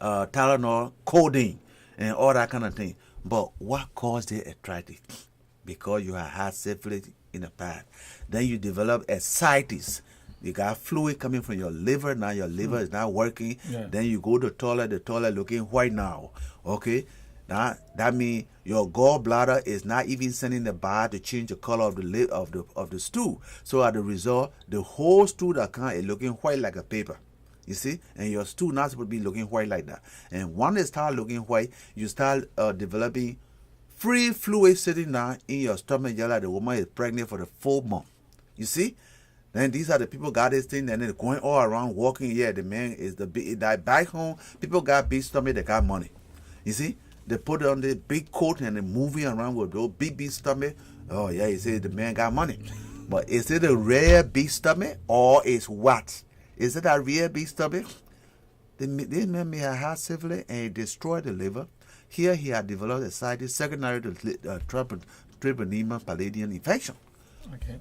Tylenol, codeine, and all that kind of thing. But what caused the arthritis? Because you have had syphilis in the past. Then you develop ascites. You got fluid coming from your liver. Now your liver is not working. Yeah. Then you go to the toilet looking white now. Okay? Now that means your gallbladder is not even sending the bile to change the color of the stool. So as a result, the whole stool that comes is looking white like a paper. You see? And your stool not supposed to be looking white like that. And when it start looking white, you start developing free fluid sitting down in your stomach, just like the woman is pregnant for the 4 month. You see? Then these are the people got this thing, and then they're going all around walking. Yeah, the man is that back home. People got big stomach, they got money. You see? They put on the big coat and they're moving around with those big stomach. Oh yeah, you say the man got money. But is it a rare big stomach or is what? Is it a real big stomach? This man may have had syphilis and it destroyed the liver. Here he had developed ascites secondary to treponema palladium infection. Okay.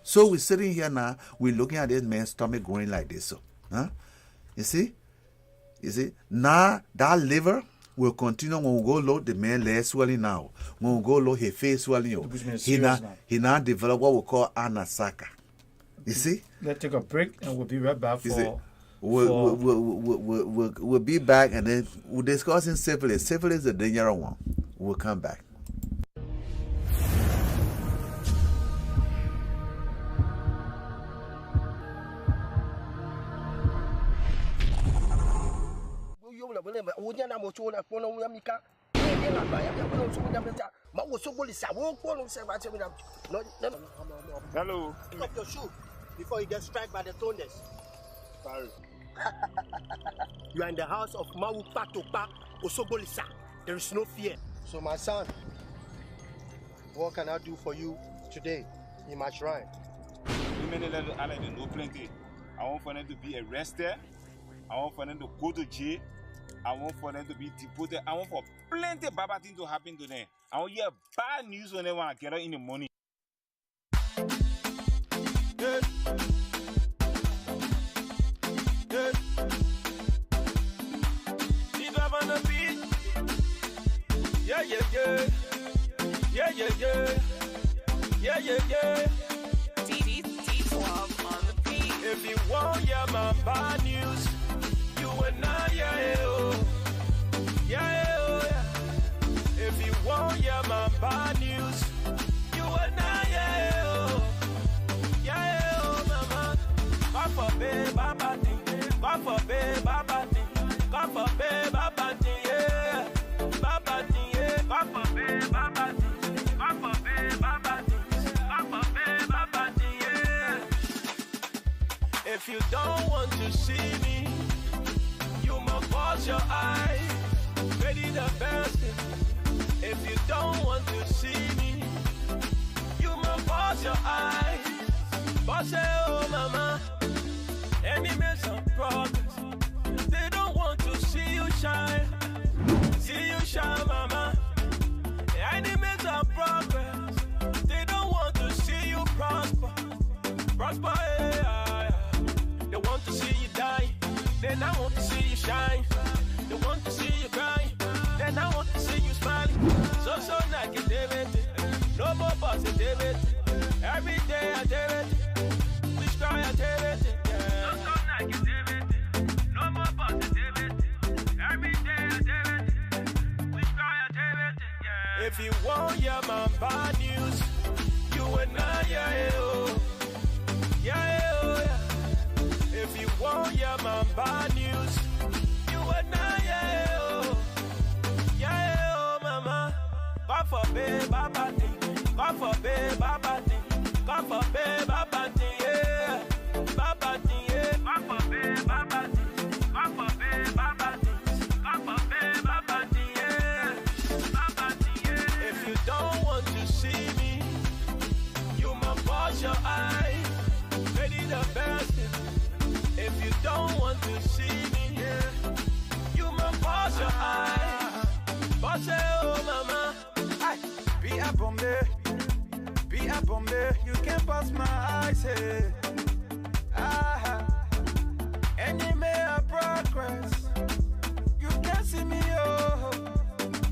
So we're sitting here now, we're looking at this man's stomach growing like this. So, you see? Now that liver will continue when we go low, the man leg swelling now. When we go low, his face swelling. He now develop what we call anasaka. You see? Let's take a break and we'll be right back We'll be back and then we're discussing syphilis. Syphilis is a dangerous one. We'll come back. Hello. Pick up your shoe before you get struck by the thunders. Sorry. You are in the house of Mawu Patopa Osogolisa. There is no fear. So my son, what can I do for you today? in my shrine. Women I like to know plenty. I want for them to be arrested. I want for them to go to jail. I want for them to be deported. I want for plenty bad things to happen to them. I want to hear bad news when they want to get out in the morning. Yeah. Yeah. Deep up on the beat. Yeah, yeah, yeah. Yeah, yeah, yeah. Yeah, yeah, yeah. T12 on the beat. If you want, yeah, my bad news. You and I, yeah, yeah, oh. Yeah, yeah, oh, yeah. If you want, yeah, my bad news. You and I, yeah, yeah, oh. Yeah, yeah, oh, mama. God forbid, baba thing. God forbid, baba thing. God forbid, baba thing, yeah. Baba thing, yeah. God forbid, baba thing. God forbid, baba thing. God forbid, baba thing, yeah. If you don't want to see me, you must close your eyes. Ready the best. If you don't want to see me, you must close your eyes. Boss say, oh mama, enemies of progress. They don't want to see you shine. See you shine, mama. Enemies of progress. They don't want to see you prosper. Prosper, yeah. They want to see you die. Then I want to see you shine. They want to see you cry. Then I want to see you smile. So negativity. No more positivity. Every day I do it. We try I do it. Yeah. So negativity. No more positivity. Every day I do it. We try I do it. Yeah. If you want, yeah, my bad news. You and I, yeah, yeah, oh. Yeah, yeah, oh, yeah. If you want, yeah, my bad news. You and I, yeah, yeah, oh. Yeah, yeah, oh, mama. God forbid, baba thing. God forbid, baba thing. God forbid, baba thing, yeah. Baba thing, yeah. God forbid, baba thing. God forbid, baba thing. God forbid, baba thing, yeah. Baba thing, yeah. If you don't want to see me, you must close your eyes. Ready the best. If you don't want to see me, yeah, you must close your eyes. Boss say, oh mama, I be a bombe, you can't pass my eyes, hey. Enemy of progress, you can't see me, oh.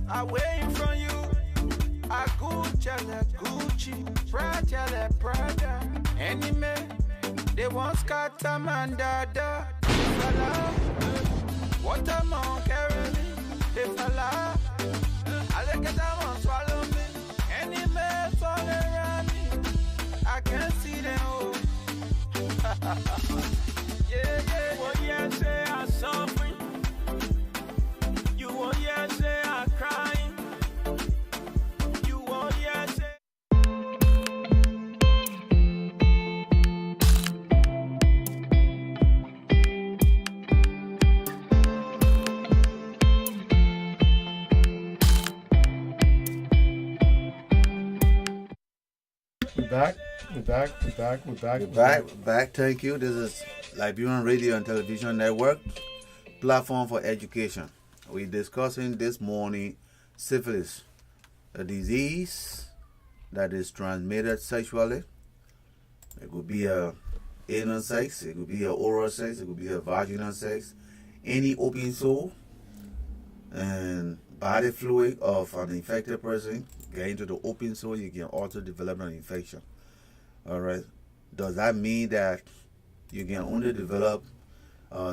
I waiting from you, I Gucci, Prada, enemy, they want scatter man, dada, fella, what I'm on carry me, they fella, I look at them on swallow me, enemies all around me, I can't see them, oh. Yeah, yeah, well, yeah, say I'm suffering, you want, yeah, say I'm crying, you want, yeah, say. We're Back. Thank you. This is Liberian Radio and Television Network, platform for education. We're discussing this morning syphilis, a disease that is transmitted sexually. It could be a anal sex, it could be a oral sex, it could be a vaginal sex, any open sore and body fluid of an infected person get into the open sore, you can also develop an infection. All right. Does that mean that you can only develop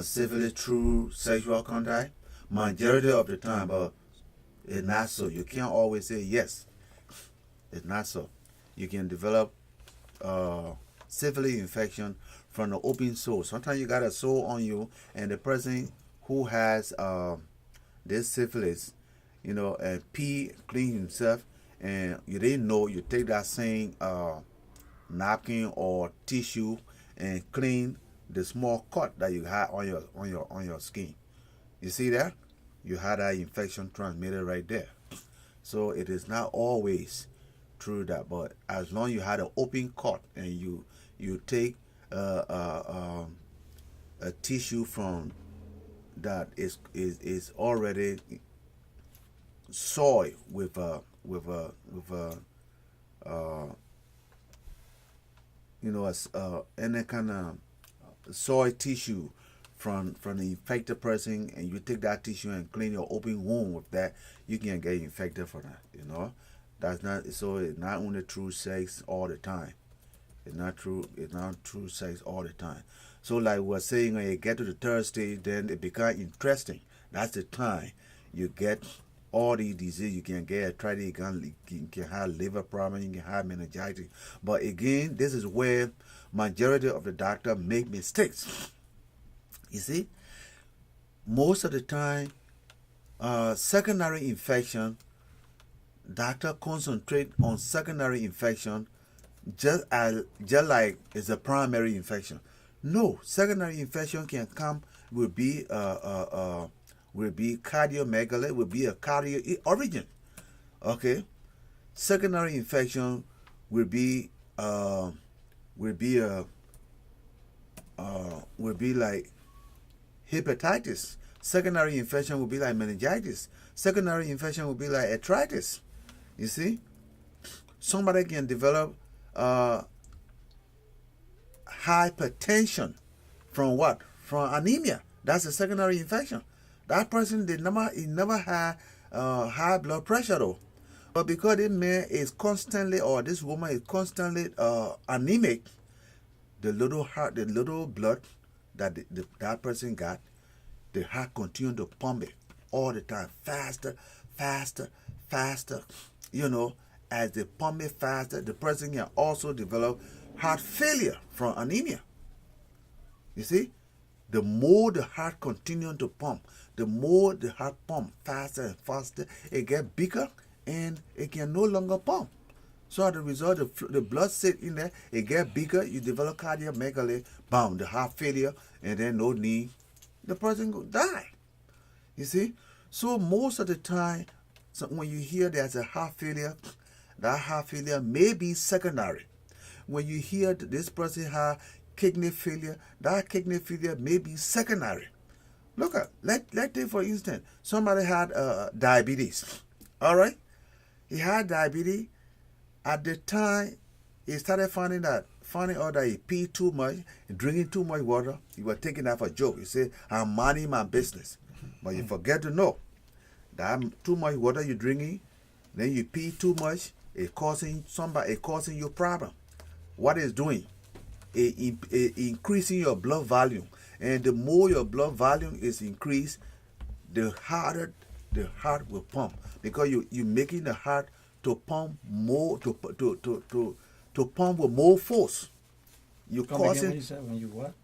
syphilis through sexual contact? Majority of the time, but it's not so. You can't always say yes. It's not so. You can develop syphilis infection from the open sore. Sometimes you got a sore on you, and the person who has this syphilis, and clean himself, and you didn't know, you take that same napkin or tissue and clean the small cut that you had on your skin. You see that? You had that infection transmitted right there. So it is not always through that. But as long as you had an open cut and you take a tissue from that is already soil with any kind of soil tissue from the infected person, and you take that tissue and clean your open wound with that, you can get infected for that. That's not so. It's not only true sex all the time. It's not true sex all the time. So like we were saying, when you get to the third stage, then it becomes interesting. That's the time you get all these diseases. You can get arthritis, you can have liver problem, you can have meningitis. But again, this is where majority of the doctor make mistakes. You see, most of the time, secondary infection, doctor concentrate on secondary infection just like it's a primary infection. No, secondary infection can come will be cardiomegaly, will be a cardio origin. Okay, secondary infection will be like hepatitis. Secondary infection will be like meningitis. Secondary infection will be like arthritis. You see, somebody can develop hypertension from what? From anemia. That's a secondary infection. That person never had high blood pressure though. But because this man is constantly, or this woman is constantly anemic, the little blood that that person got, the heart continue to pump it all the time, faster. As they pump it faster, the person can also develop heart failure from anemia. You see, the more the heart continues to pump, the more the heart pump faster and faster, it gets bigger and it can no longer pump. So as a result, the blood sit in there, it gets bigger, you develop cardiomegaly, boom, the heart failure, and then no knee, the person will die. You see? So most of the time, when you hear there's a heart failure, that heart failure may be secondary. When you hear that this person has kidney failure, that kidney failure may be secondary. Look at, let's take for instance, somebody had diabetes. All right? He had diabetes. At the time, he started finding out that he peed too much, drinking too much water. He was taking that for a joke. He said, I'm minding my business. But you forget to know that too much water you're drinking, then you pee too much, it's causing you problem. What it's doing? It increasing your blood volume. And the more your blood volume is increased, the harder the heart will pump. Because you're making the heart to pump more, to pump with more force. You causing. When you what?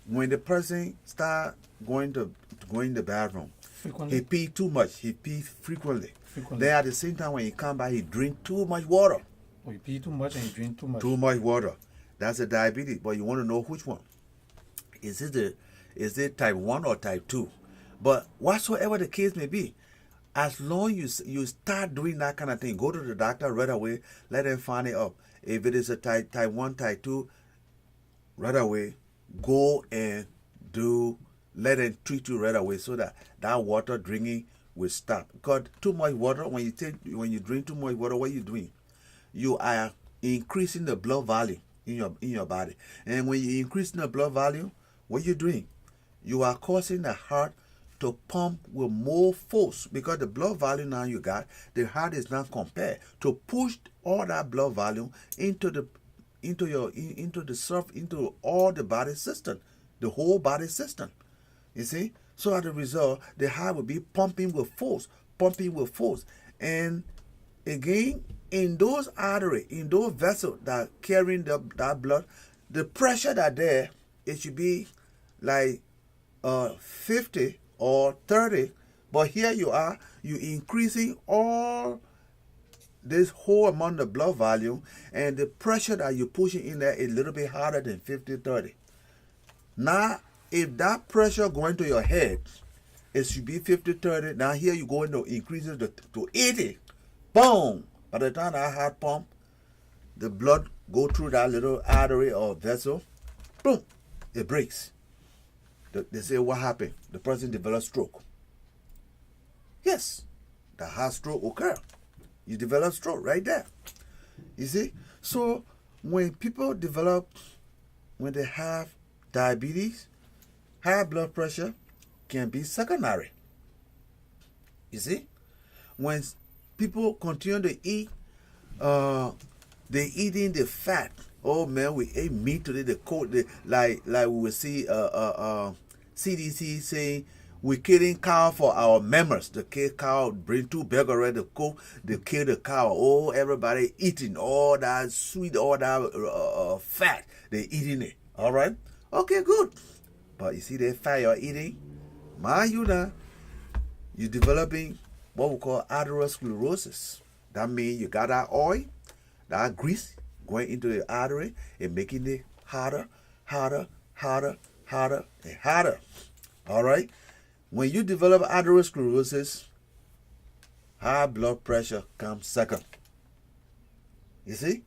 When the person start going to the bathroom, Frequently? he pee too much. He pee frequently. Then at the same time, when he come back, he drink too much water. Oh, you pee too much and you drink too much. Too much water. That's a diabetes. But you want to know which one? Is it type 1 or type 2? But whatsoever the case may be, as long as you start doing that kind of thing, go to the doctor right away, let them find it up. If it is a type 1, type 2, right away, go and let them treat you right away so that water drinking will stop. Because too much water, when you drink too much water, what are you doing? You are increasing the blood volume in your body. And when you increase the blood volume, what are you doing? You are causing the heart to pump with more force, because the blood volume now you got, the heart is not compared to push all that blood volume into all the body system, the whole body system. You see? So as a result, the heart will be pumping with force. And again, in those arteries, in those vessels that carrying that blood, the pressure that there, it should be like 50 or 30. But here you are, you increasing all this whole amount of blood volume, and the pressure that you're pushing in there is a little bit harder than 50, 30. Now, if that pressure going to your head, it should be 50, 30. Now here you're going to increase it to 80. Boom! By the time that heart pump, the blood go through that little artery or vessel, boom, it breaks. They say, what happened? The person developed stroke. Yes, the heart stroke occur. You develop stroke right there. You see? So when people when they have diabetes, high blood pressure can be secondary. You see? When people continue to eat, they eating the fat. Oh man, we ate meat today. Like we will see CDC saying we're killing cow for our members. The kill cow, bring 2 burgers, they kill the cow. Oh, everybody eating all that sweet, all that fat. They eating it. All right? Okay, good. But you see that fat you're eating? Mind you now, you're developing what we call atherosclerosis. That means you got that oil, that grease going into the artery and making it harder, and harder. All right? When you develop atherosclerosis, high blood pressure comes second. You see?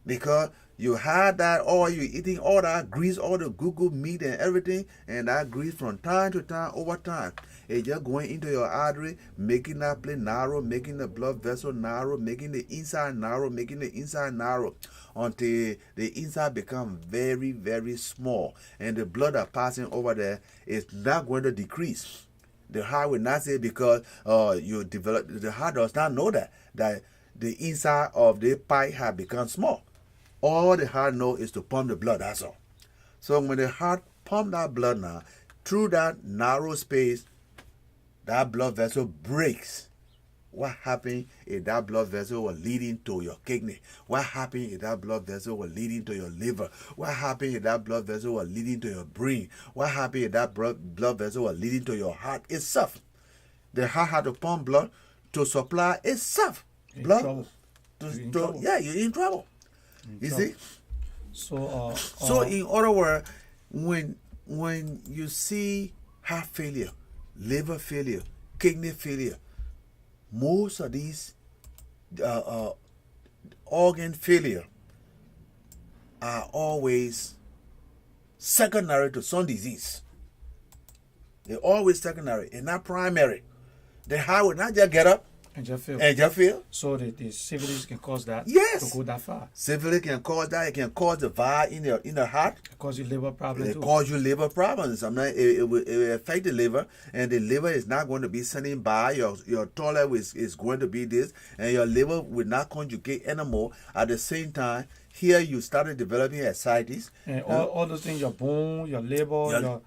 Because you had that oil, you're eating all that grease, all the good meat and everything, and that grease from time to time, over time, it's just going into your artery, making that place narrow, making the blood vessel narrow, making the inside narrow, until the inside becomes very, very small. And the blood that's passing over there is not going to decrease. The heart will not say because the heart does not know that the inside of the pipe has become small. All the heart knows is to pump the blood, that's all. So when the heart pump that blood now, through that narrow space, that blood vessel breaks. What happened if that blood vessel was leading to your kidney? What happened if that blood vessel was leading to your liver? What happened if that blood vessel was leading to your brain? What happened if that blood vessel was leading to your heart itself? The heart had to pump blood to supply itself. Blood. Yeah, you're in trouble. You see? So in other words, when you see heart failure, liver failure, kidney failure, most of these organ failure are always secondary to some disease. They're always secondary and not primary. The heart will not just get up and just feel. So the syphilis can cause that. Yes. To go that far. Syphilis can cause that. It can cause the valve in the heart. It cause you liver problems too. It cause you liver problems. It will affect the liver, and the liver is not going to be sending by. Your toilet is going to be this, and your liver will not conjugate anymore. At the same time, here you started developing ascites. And all those things, your bone, your liver,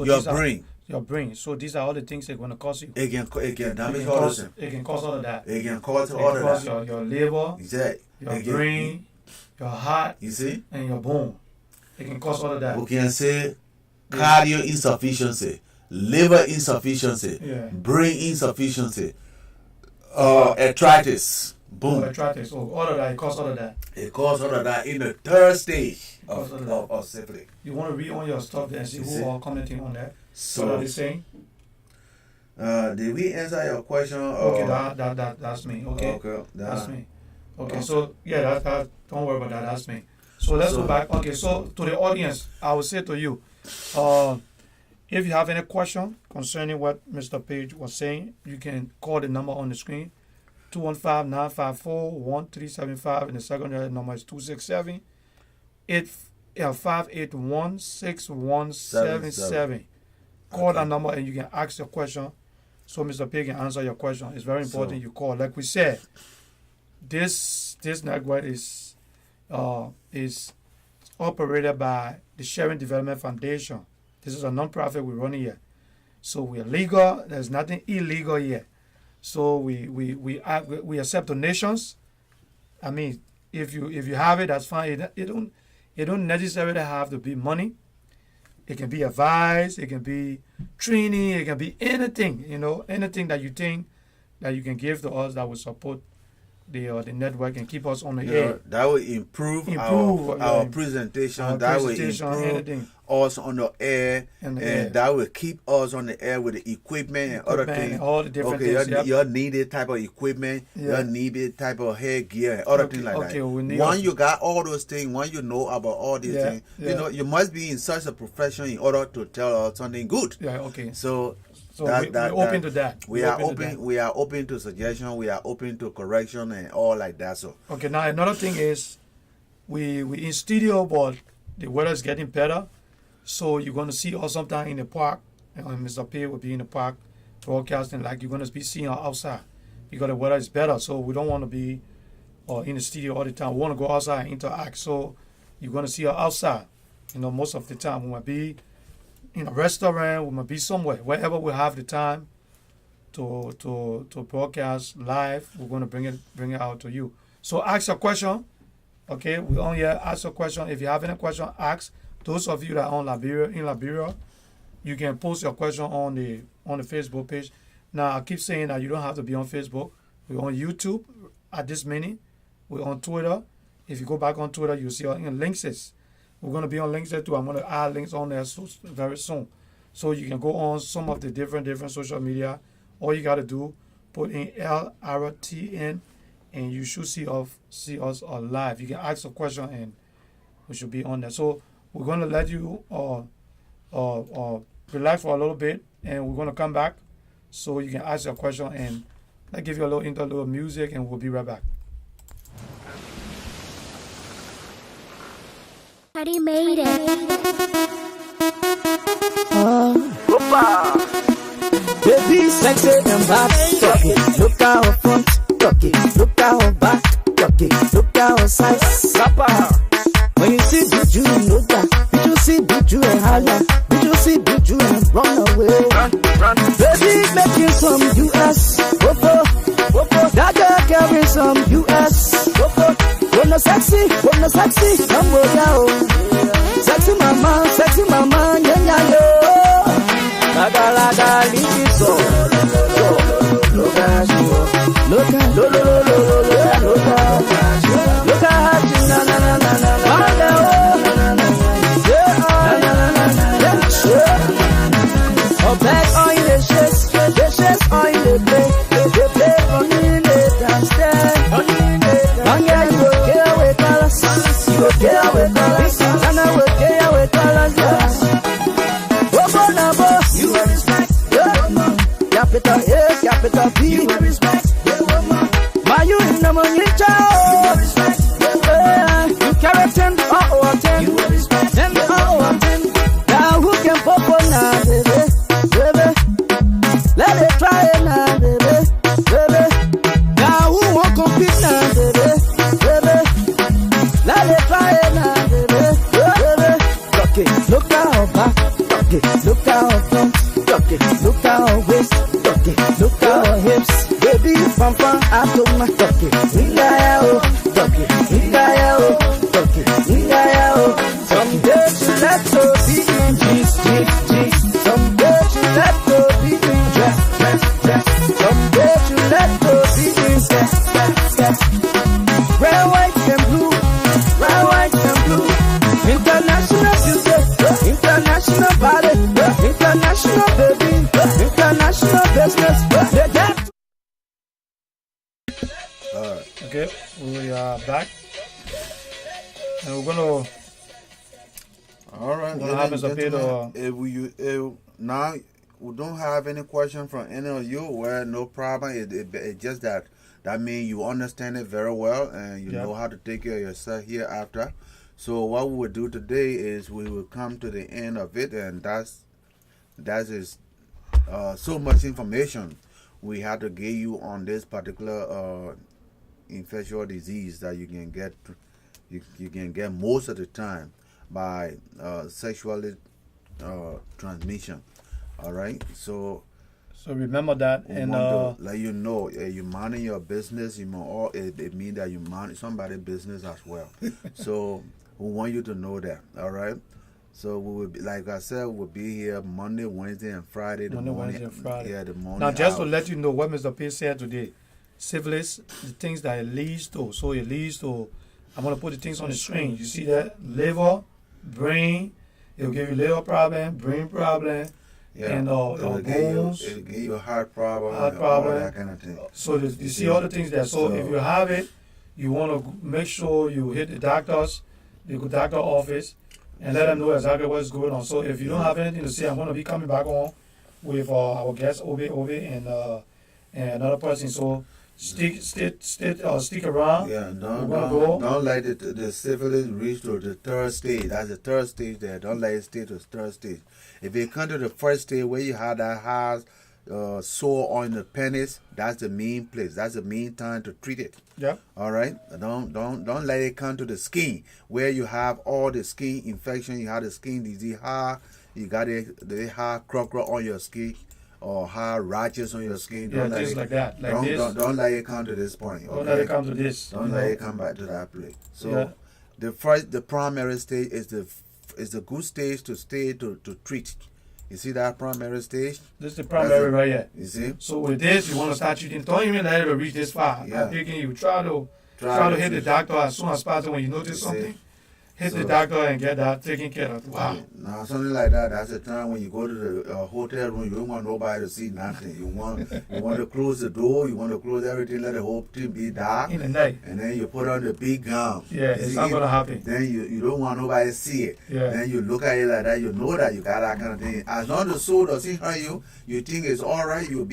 your brain. Your brain. So these are all the things that are going to cause you. It can damage all of them. It can cause all of that. It can cause all of that. Your liver, exactly. Your brain, your heart, you see, and your bone. It can cause all of that. We can say cardio insufficiency, liver insufficiency, brain insufficiency, arthritis. Boom. Arthritis. All of that. It causes all of that. It causes all of that in the third stage of syphilis. You want to read on your stuff there and see who are commenting on that. So, what are they saying? Did we answer your question? Okay, that's me. Okay, that's me. Okay, so yeah, that don't worry about that. That's me. So let's go back. Okay, so to the audience, I will say to you, if you have any question concerning what Mr. Page was saying, you can call the number on the screen, 215-954-1375, and the secondary number is 267-581-6177. Call that number and you can ask your question so Mr. Page can answer your question. It's very important you call. Like we said, this network is operated by the Sharing Development Foundation. This is a non-profit we run here. So we are legal. There's nothing illegal here. So we accept donations. I mean, if you have it, that's fine. It don't necessarily have to be money. It can be advice, it can be training, it can be anything, anything that you think that you can give to us that will support the network and keep us on the air. That will improve our presentation. That will improve us on the air and that will keep us on the air with the equipment and other things. all the different okay, things. Your needed type of equipment, your needed type of headgear and other things like that. Once you got all those things, once you know about all these things, you know, you must be in such a profession in order to tell us something good. Yeah, okay. So we're open to that. We are open to suggestion, we are open to correction and all like that. So okay, now another thing is we in studio, but the weather is getting better. So you're gonna see us sometime in the park, and Mr. P will be in the park broadcasting, like you're gonna be seeing us outside because the weather is better. So we don't want to be in the studio all the time. We want to go outside and interact. So you're gonna see us outside. You know, most of the time we might be in a restaurant, we might be somewhere, wherever we have the time to broadcast live. We're gonna bring it out to you. So ask a question. Okay, we on here. Ask a question. If you have any question, ask. Those of you that are in Liberia, you can post your question on the Facebook page. Now I keep saying that you don't have to be on Facebook. We're on YouTube at this minute. We're on Twitter. If you go back on Twitter, you'll see our links. We're gonna be on links too. I'm gonna add links on there very soon, so you can go on some of the different social media. All you gotta do, put in Lrtn, and you should see us live. You can ask a question, and we should be on there. So we're going to let you relax for a little bit, and we're going to come back so you can ask your question, and I'll give you a little interlude of music, and we'll be right back. Already made it. Baby, sexy and bad. Talk it, look at her front. Talk it, look at her back. Talk it, look at her size. When you see Buju, know that. Did you see Buju and holla? Did you see Buju and run away? Baby, making some US. That girl carrying some US. Wanna sexy, come with ya. Sexy mama, yeah, yo. Laga, leave it so. Look at you, look at you, na. Oh, back on the chest on the play on the downstairs. Yeah, you will get with colors, and I will get with colors, yes. Oh, you will respect, capital B, you will respect, my you in the money, child, you will respect, you carry 10, or 10, you will respect, 10, or 10. Now who can pop on now, baby? Let it try it now, baby. Now who won't compete now, baby? Let it try it now, baby. Talk it, look at her back. Talk it, look at her front. Talk it, look at her waist. Talk it, look at her hips. Baby, from I told my talk it. Talk it, talk it. Someday she let go be in G. Someday she let go be in dress. Someday she let go be in sex. Red, white and blue. International beauty, international body, international baby, international business. Okay, we are back, and we're gonna. All right. If now we don't have any question from any of you, well, no problem. It's just that means you understand it very well and you know how to take care of yourself hereafter. So what we will do today is we will come to the end of it, and that is so much information we have to give you on this particular infectious disease that you can get most of the time by sexually transmission. All right, so remember that, we and want to let you know you manage your business. It means that you manage somebody's business as well. So we want you to know that. All right. So we will be, like I said, we'll be here Monday, Wednesday, and Friday. Wednesday, and Friday. Yeah, the morning. Now, just to let you know what Mr. P said today, syphilis, the things that it leads to. So it leads to. I'm gonna put the things on the screen. You see that? Liver, brain. It will give you liver problem, brain problem. and it'll bones. it'll give you a heart problem, Heart and problem. all that kind of thing. So you see all the things there. So if you have it, you want to make sure you hit the doctor office, and let them know exactly what's going on. So if you don't have anything to say, I'm going to be coming back on with our guest Obi and another person. So stick around. Yeah, don't let the syphilis reach to the third stage. That's the third stage there. Don't let it stay to the third stage. If you come to the first stage where you have that hard sore on the penis, that's the main place. That's the main time to treat it. Yeah. All right. Don't let it come to the skin where you have all the skin infection. You have the skin disease. You got the hard crocodile on your skin or hard rashes on your skin. Yeah, just like that. Like this. Don't let it come to this point. Okay? Don't let it come to this. Don't let it come back to that place. So the primary stage is the good stage to treat. You see that primary stage? This is the primary right here. You see? So with this, you want to start treating. Don't even let it reach this far. Yeah. I'm thinking you try to hit the doctor as soon as possible when you notice something. Hit the doctor and get that taken care of. Wow. Now something like that, that's the time when you go to the hotel room, you don't want nobody to see nothing. You want to close the door, you want to close everything, let the whole thing be dark. In the night. And then you put on the big gown. Yeah, it's not going to happen. Then you don't want nobody to see it. Yeah. Then you look at it like that, you know that you got that kind of thing. As long as the soul doesn't hurt you, you think it's all right, you'll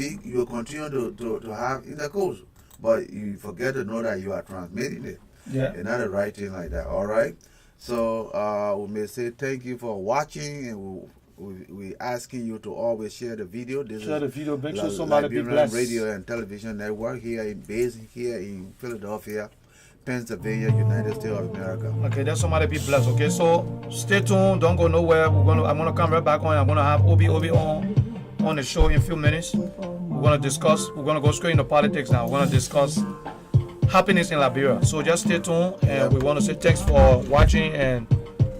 continue to have intercourse. But you forget to know that you are transmitting it. Yeah. It's not the right thing like that, all right? So we may say thank you for watching, and we're asking you to always share the video. Share the video, make sure somebody be blessed. Radio and Television Network based here in Philadelphia, Pennsylvania, United States of America. Okay, then somebody be blessed. Okay, so stay tuned. Don't go nowhere. I'm gonna come right back on. I'm gonna have Obi on the show in a few minutes. We're gonna discuss. We're gonna go straight into politics now. We're gonna discuss happiness in Liberia. So just stay tuned, and we want to say thanks for watching, and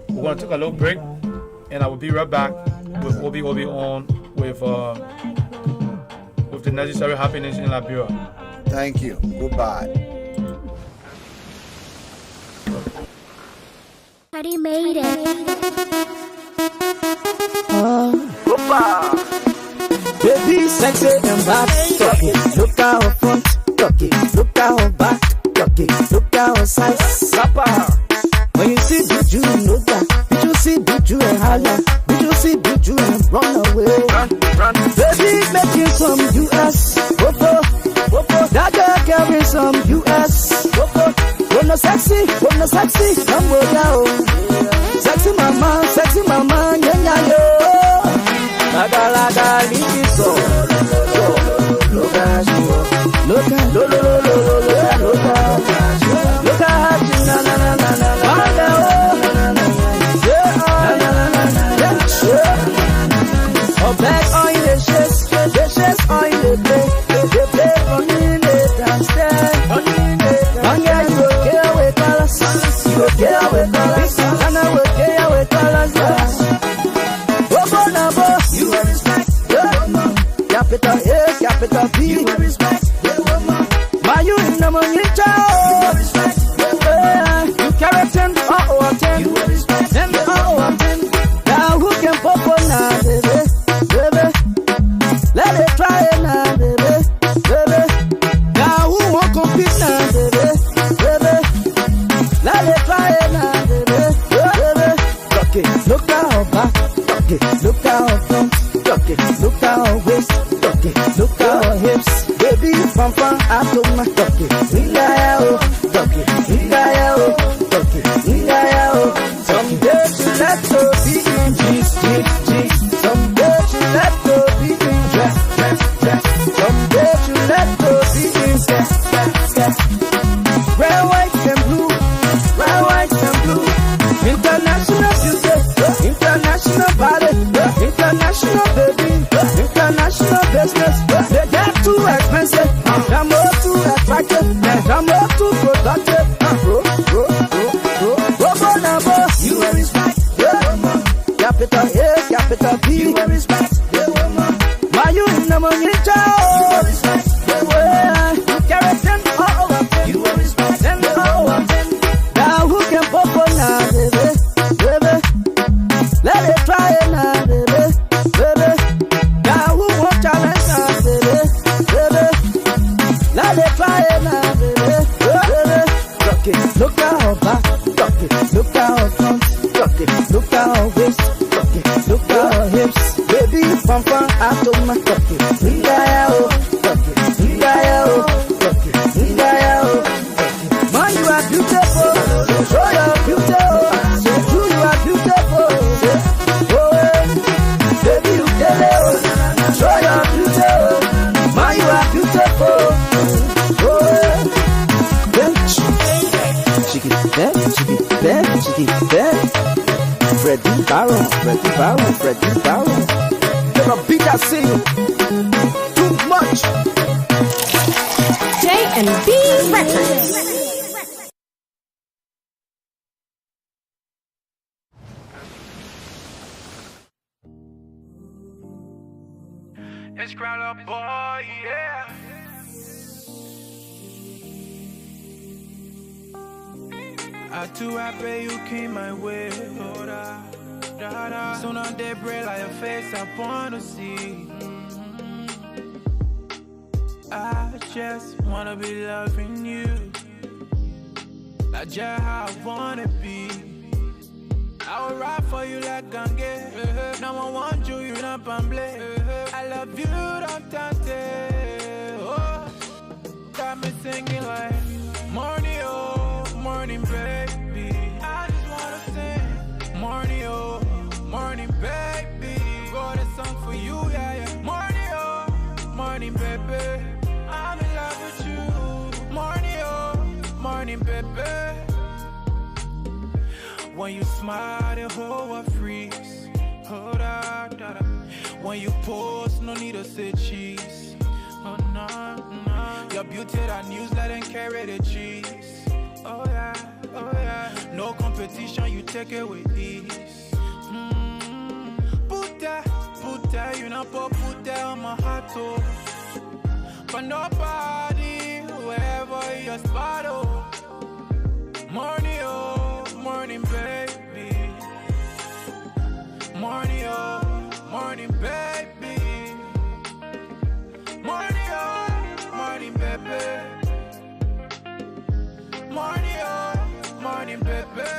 we're going to take a little break, and I will be right back with Obi on with the necessary happiness in Liberia. Thank you. Goodbye. Already made it. Baby, sexy and bad. Talk it, look at her front. Talk it, look at her back. Talk it, look at her size. When you see Buju, you know that. Did you see Buju and holla? Did you see Buju and run away? Baby, making some US. That girl carrying some US. Wanna sexy, come with you. Sexy mama, yeah, yo. Laga, liso. Look at you, oh, back on your chest on your they play on the downstairs. Yeah, you go get with colors, and I will get with colors, you will respect, capital B, you will respect, my you in the money, child, you carry 10, or 10, you will respect, 10, or 10, now who can pop on now, baby, let it try it now, baby, now who won't compete now, baby, let it try it now, baby, look at her back, look at her front, look at her waist, look at her hips, baby, from out of my someday she let go be in G, someday she let go be in dress, someday she let go be in red, white and blue, international beauty, international body, international baby, international business. They're too expensive, they're more too attractive, they're more too productive. You will respect, capital B. You will respect, my you in the money, child. You will respect, you carry 10, you will respect, 10, now who can pop on now, baby, let it try it now, baby, fan atoma toki. Nigaya oh, toki. Nigaya oh, toki. Nigaya oh, toki. Man, you are beautiful. Show your beauty oh. So true, you are beautiful. Oh, baby, you tell it oh. Show your beauty oh. Man, you are beautiful. Freddy Barron. You're a beat I see you. Too much. J&B Records. It's Crowd Boy, yeah. I too happy you came my way. Oh, da. Soon on day break like your face, I wanna see. I just wanna be loving you. That's just how I wanna be. I will ride for you like Gange. No one wants you, you not pamble. I love you, don't tante. Oh, got me singing like morning, oh, morning, baby. I just wanna sing morning, oh, morning, baby. Got a song for you, yeah. Morning, oh, morning, baby. I'm in love with you. Morning, oh, morning, baby. When you smile, the whole world freeze. Oh, da. When you pose, no need to say cheese. Oh, no. Your beauty, that newsletter and carry the cheese. Oh, yeah. No competition, you take it with ease. Put that, you know, put that on my heart, too. For nobody, wherever your spot, oh. Morning, oh, morning, baby. Morning, oh, morning, baby. Morning, oh, morning, baby. Morning, oh, morning, baby.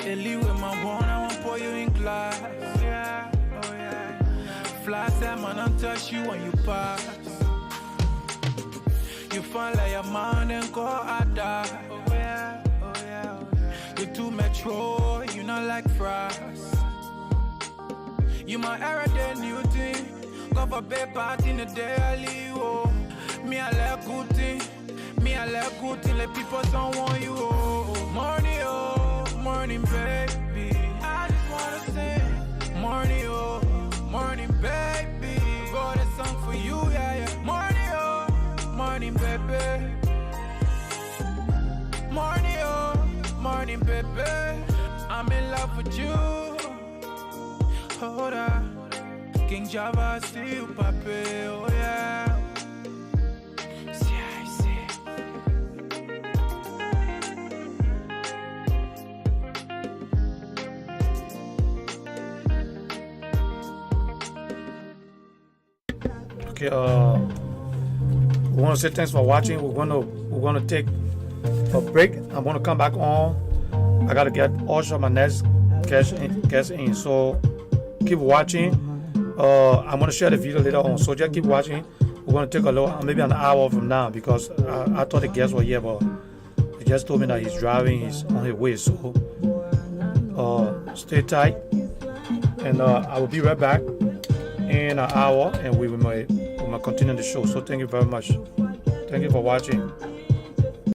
Ellie with my bone, I won't pour you in glass. Yeah, oh yeah. Fly salmon and touch you when you pass. You find like a man and go at that. Oh yeah. You too metro, you not like fries. You my everyday new thing. Go for bed party in the daily, oh. Me I like good thing. Let people don't want you, oh. Morning, baby. I just wanna sing. Morning, oh, morning, baby. Got a song for you, yeah. Morning, oh, morning, baby. Morning, oh, morning, baby. I'm in love with you. Hold up. King Java, see you, papi, oh yeah. Okay, we want to say thanks for watching. We're gonna take a break. I'm gonna come back on. I gotta get all my next guest in. So keep watching. I'm gonna share the video later on. So just keep watching. We're gonna take a little, maybe an hour from now, because I thought the guests were here, but he just told me that he's driving. He's on his way. So stay tight, and I will be right back in an hour, and we might continue the show. So thank you very much. Thank you for watching.